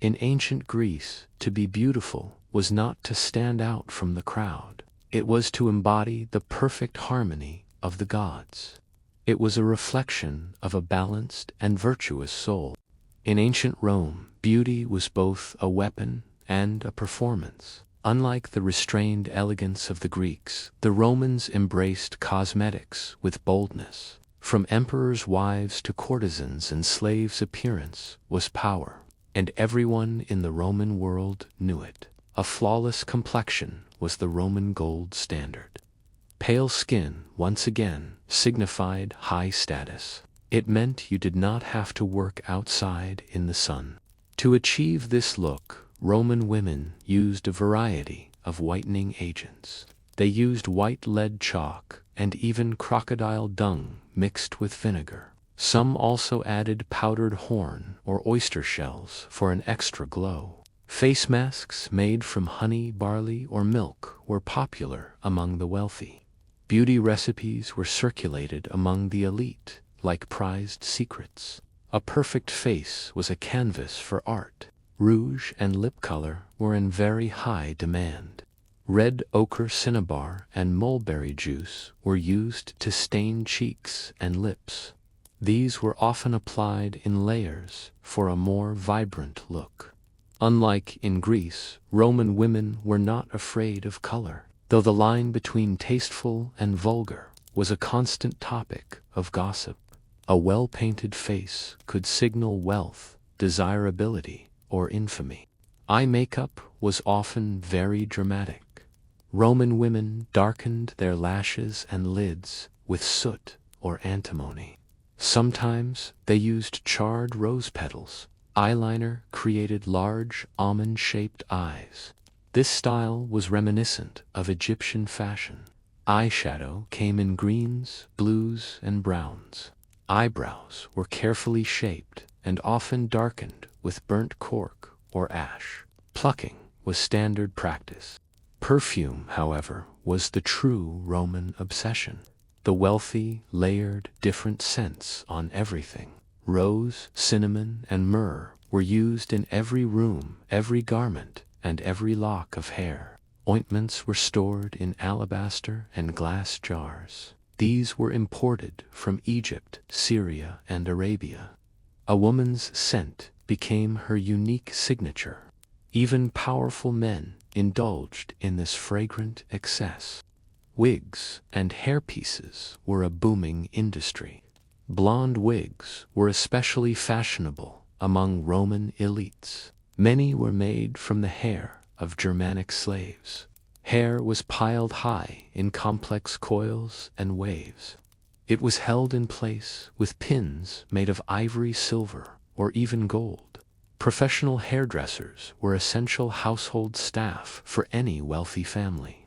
In ancient Greece, to be beautiful was not to stand out from the crowd. It was to embody the perfect harmony of the gods. It was a reflection of a balanced and virtuous soul. In ancient Rome, beauty was both a weapon and a performance. Unlike the restrained elegance of the Greeks, the Romans embraced cosmetics with boldness. From emperors' wives to courtesans and slaves, appearance was power. and everyone in the Roman world knew it. A flawless complexion was the Roman gold standard. Pale skin, once again, signified high status. It meant you did not have to work outside in the sun. To achieve this look, Roman women used a variety of whitening agents. They used white lead chalk and even crocodile dung mixed with vinegar. Some also added powdered horn or oyster shells for an extra glow. Face masks made from honey, barley, or milk were popular among the wealthy. Beauty recipes were circulated among the elite like prized secrets. A perfect face was a canvas for art. Rouge and lip color were in very high demand. Red ochre cinnabar and mulberry juice were used to stain cheeks and lips. These were often applied in layers for a more vibrant look. Unlike in Greece, Roman women were not afraid of color, though the line between tasteful and vulgar was a constant topic of gossip. A well-painted face could signal wealth, desirability, or infamy. Eye makeup was often very dramatic. Roman women darkened their lashes and lids with soot or antimony. Sometimes they used charred rose petals. Eyeliner created large, almond-shaped eyes. This style was reminiscent of Egyptian fashion. Eyeshadow came in greens, blues, and browns. Eyebrows were carefully shaped and often darkened with burnt cork or ash. Plucking was standard practice. Perfume, however, was the true Roman obsession. The wealthy layered different scents on everything. Rose, cinnamon, and myrrh were used in every room, every garment, and every lock of hair. Ointments were stored in alabaster and glass jars. These were imported from Egypt, Syria, and Arabia. A woman's scent became her unique signature. Even powerful men indulged in this fragrant excess. Wigs and hairpieces were a booming industry. Blonde wigs were especially fashionable among Roman elites. Many were made from the hair of Germanic slaves. Hair was piled high in complex coils and waves. It was held in place with pins made of ivory, silver, or even gold. Professional hairdressers were essential household staff for any wealthy family.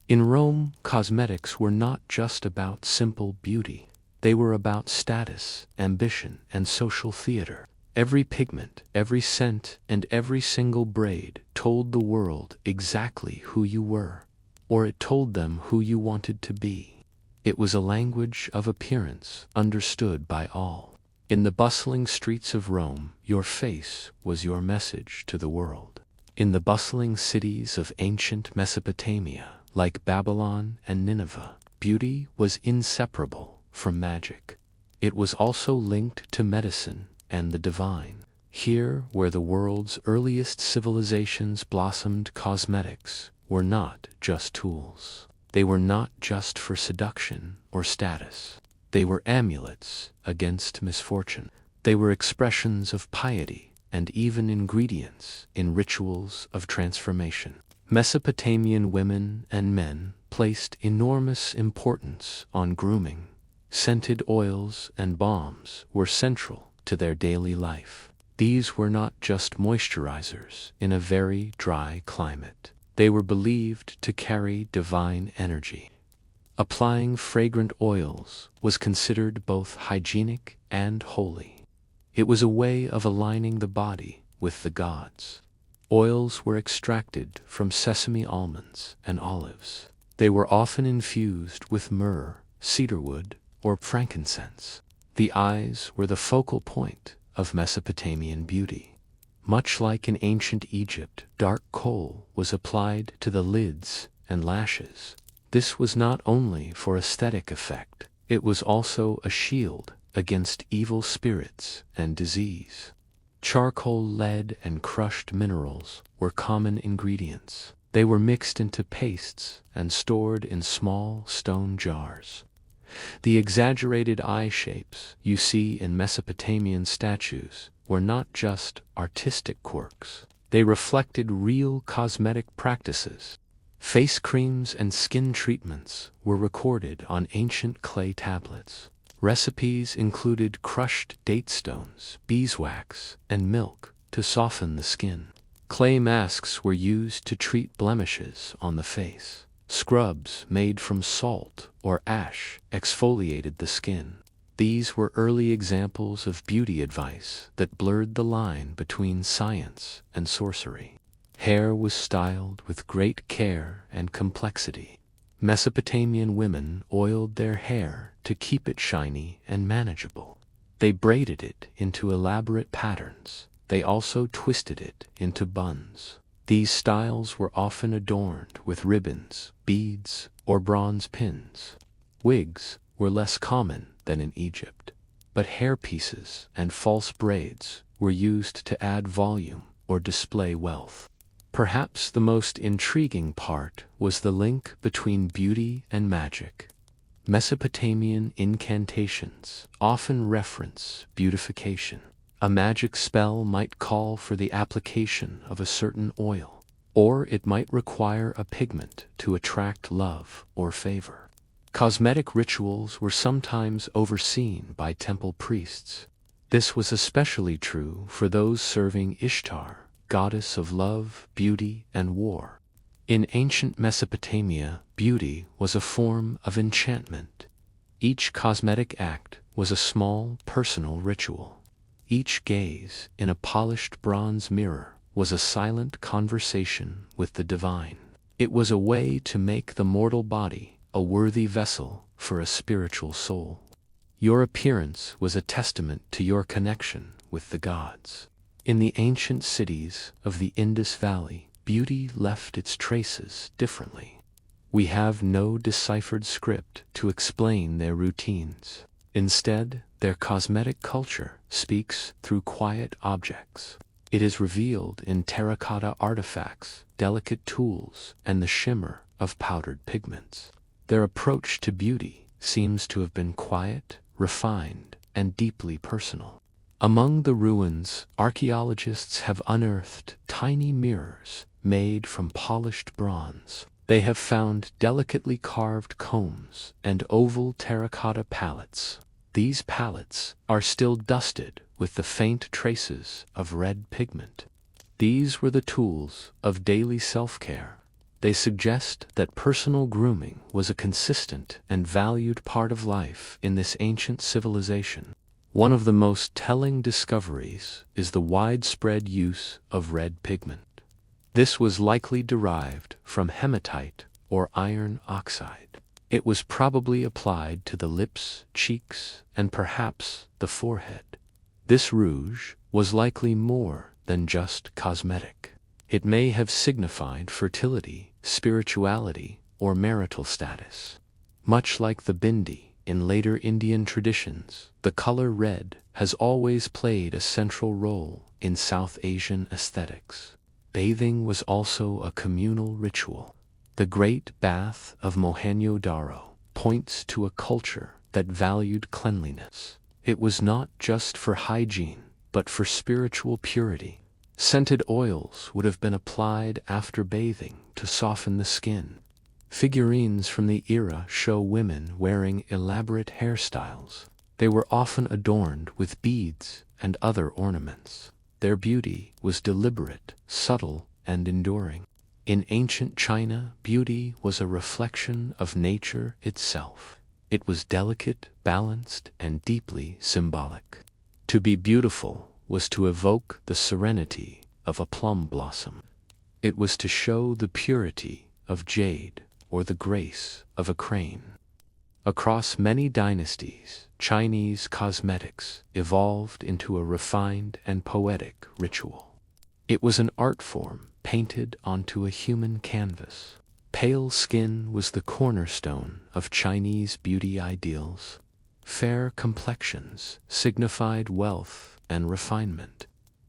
In Rome, cosmetics were not just about simple beauty. They were about status, ambition, and social theater. Every pigment, every scent, and every single braid told the world exactly who you were, or it told them who you wanted to be. It was a language of appearance understood by all. In the bustling streets of Rome, your face was your message to the world. In the bustling cities of ancient Mesopotamia, like Babylon and Nineveh, beauty was inseparable from magic. It was also linked to medicine and the divine. Here, where the world's earliest civilizations blossomed, cosmetics were not just tools. They were not just for seduction or status. They were amulets against misfortune. They were expressions of piety and even ingredients in rituals of transformation. Mesopotamian women and men placed enormous importance on grooming. Scented oils and balms were central to their daily life. These were not just moisturizers in a very dry climate. They were believed to carry divine energy. Applying fragrant oils was considered both hygienic and holy. It was a way of aligning the body with the gods. Oils were extracted from sesame almonds and olives. They were often infused with myrrh, cedarwood, or frankincense. The eyes were the focal point of Mesopotamian beauty. Much like in ancient Egypt, dark kohl was applied to the lids and lashes. This was not only for aesthetic effect, it was also a shield against evil spirits and disease. Charcoal, lead, and crushed minerals were common ingredients. They were mixed into pastes and stored in small stone jars. The exaggerated eye shapes you see in Mesopotamian statues were not just artistic quirks. They reflected real cosmetic practices. Face creams and skin treatments were recorded on ancient clay tablets. Recipes included crushed date stones, beeswax, and milk to soften the skin. Clay masks were used to treat blemishes on the face. Scrubs made from salt or ash exfoliated the skin. These were early examples of beauty advice that blurred the line between science and sorcery. Hair was styled with great care and complexity. Mesopotamian women oiled their hair to keep it shiny and manageable. They braided it into elaborate patterns. They also twisted it into buns. These styles were often adorned with ribbons, beads, or bronze pins. Wigs were less common than in Egypt, but hairpieces and false braids were used to add volume or display wealth. Perhaps the most intriguing part was the link between beauty and magic. Mesopotamian incantations often reference beautification. A magic spell might call for the application of a certain oil, or it might require a pigment to attract love or favor. Cosmetic rituals were sometimes overseen by temple priests. This was especially true for those serving Ishtar, goddess of love, beauty, and war. In ancient Mesopotamia, beauty was a form of enchantment. Each cosmetic act was a small, personal ritual. Each gaze in a polished bronze mirror was a silent conversation with the divine. It was a way to make the mortal body a worthy vessel for a spiritual soul. Your appearance was a testament to your connection with the gods. In the ancient cities of the Indus Valley, beauty left its traces differently. We have no deciphered script to explain their routines. Instead, their cosmetic culture speaks through quiet objects. It is revealed in terracotta artifacts, delicate tools, and the shimmer of powdered pigments. Their approach to beauty seems to have been quiet, refined, and deeply personal. Among the ruins, archaeologists have unearthed tiny mirrors made from polished bronze. They have found delicately carved combs and oval terracotta palettes. These palettes are still dusted with the faint traces of red pigment. These were the tools of daily self-care. They suggest that personal grooming was a consistent and valued part of life in this ancient civilization. One of the most telling discoveries is the widespread use of red pigment. This was likely derived from hematite or iron oxide. It was probably applied to the lips, cheeks, and perhaps the forehead. This rouge was likely more than just cosmetic. It may have signified fertility, spirituality, or marital status. Much like the bindi in later Indian traditions, the color red has always played a central role in South Asian aesthetics. Bathing was also a communal ritual. The Great Bath of Mohenjo-daro points to a culture that valued cleanliness. It was not just for hygiene, but for spiritual purity. Scented oils would have been applied after bathing to soften the skin. Figurines from the era show women wearing elaborate hairstyles. They were often adorned with beads and other ornaments. Their beauty was deliberate, subtle, and enduring. In ancient China, beauty was a reflection of nature itself. It was delicate, balanced, and deeply symbolic. To be beautiful was to evoke the serenity of a plum blossom. It was to show the purity of jade or the grace of a crane. Across many dynasties, Chinese cosmetics evolved into a refined and poetic ritual. It was an art form painted onto a human canvas. Pale skin was the cornerstone of Chinese beauty ideals. Fair complexions signified wealth and refinement.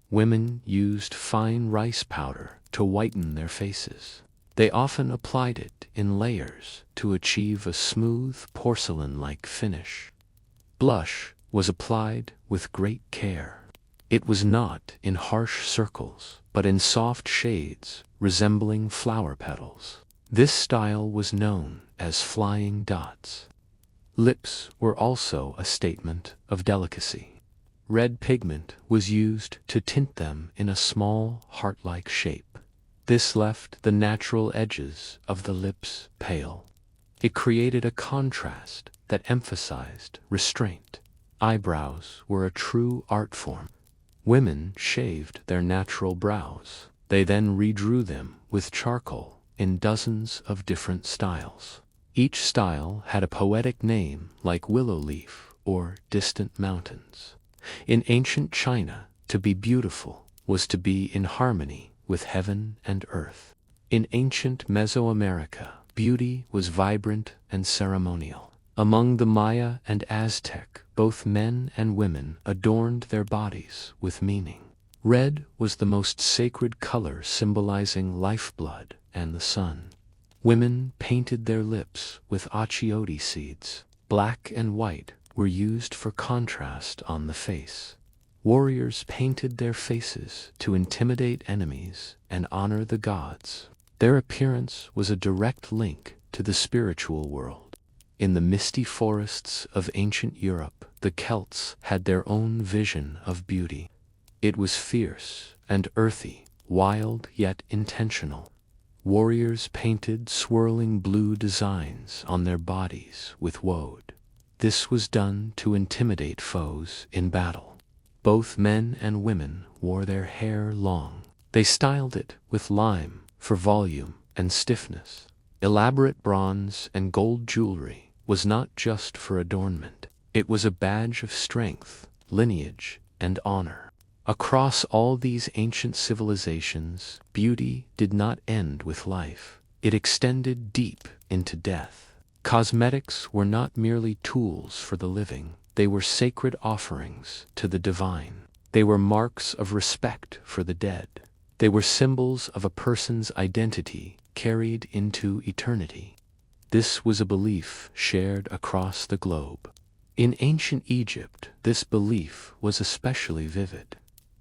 Women used fine rice powder to whiten their faces. They often applied it in layers to achieve a smooth porcelain-like finish. Blush was applied with great care. It was not in harsh circles, but in soft shades resembling flower petals. This style was known as flying dots. Lips were also a statement of delicacy. Red pigment was used to tint them in a small, heart-like shape. This left the natural edges of the lips pale. It created a contrast that emphasized restraint. Eyebrows were a true art form. Women shaved their natural brows. They then redrew them with charcoal in dozens of different styles. Each style had a poetic name like willow leaf or distant mountains. In ancient China, to be beautiful was to be in harmony with heaven and earth. In ancient Mesoamerica, beauty was vibrant and ceremonial. Among the Maya and Aztec, both men and women adorned their bodies with meaning. Red was the most sacred color, symbolizing lifeblood and the sun. Women painted their lips with achiote seeds. Black and white were used for contrast on the face. Warriors painted their faces to intimidate enemies and honor the gods. Their appearance was a direct link to the spiritual world. In the misty forests of ancient Europe, the Celts had their own vision of beauty. It was fierce and earthy, wild yet intentional. Warriors painted swirling blue designs on their bodies with woad. This was done to intimidate foes in battle. Both men and women wore their hair long. They styled it with lime for volume and stiffness. Elaborate bronze and gold jewelry was not just for adornment. It was a badge of strength, lineage, and honor. Across all these ancient civilizations, beauty did not end with life. It extended deep into death. Cosmetics were not merely tools for the living. They were sacred offerings to the divine. They were marks of respect for the dead. They were symbols of a person's identity carried into eternity. This was a belief shared across the globe. In ancient Egypt, this belief was especially vivid.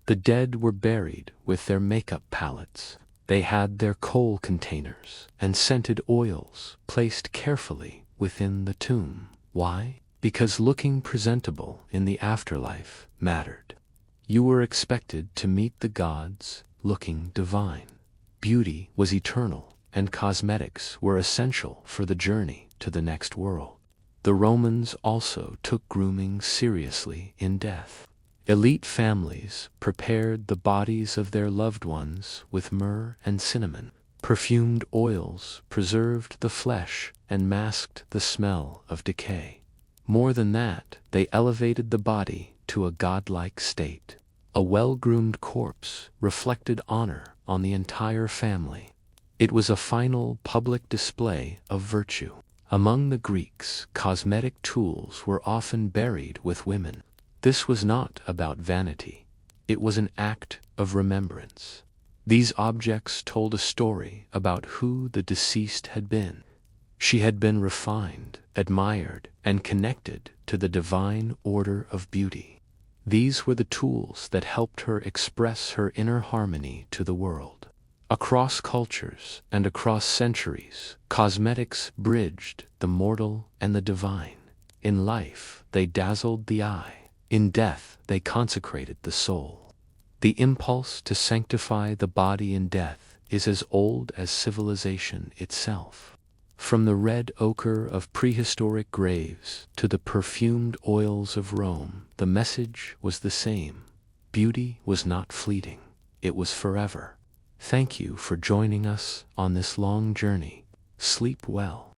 The dead were buried with their makeup palettes. They had their coal containers and scented oils placed carefully within the tomb. Why? Because looking presentable in the afterlife mattered. You were expected to meet the gods looking divine. Beauty was eternal, and cosmetics were essential for the journey to the next world. The Romans also took grooming seriously in death. Elite families prepared the bodies of their loved ones with myrrh and cinnamon. Perfumed oils preserved the flesh and masked the smell of decay. More than that, they elevated the body to a godlike state. A well-groomed corpse reflected honor on the entire family. It was a final public display of virtue. Among the Greeks, cosmetic tools were often buried with women. This was not about vanity. It was an act of remembrance. These objects told a story about who the deceased had been. She had been refined, admired, and connected to the divine order of beauty. These were the tools that helped her express her inner harmony to the world. Across cultures and across centuries, cosmetics bridged the mortal and the divine. In life, they dazzled the eye. In death, they consecrated the soul. The impulse to sanctify the body in death is as old as civilization itself. From the red ochre of prehistoric graves to the perfumed oils of Rome, the message was the same. Beauty was not fleeting. It was forever. Thank you for joining us on this long journey. Sleep well.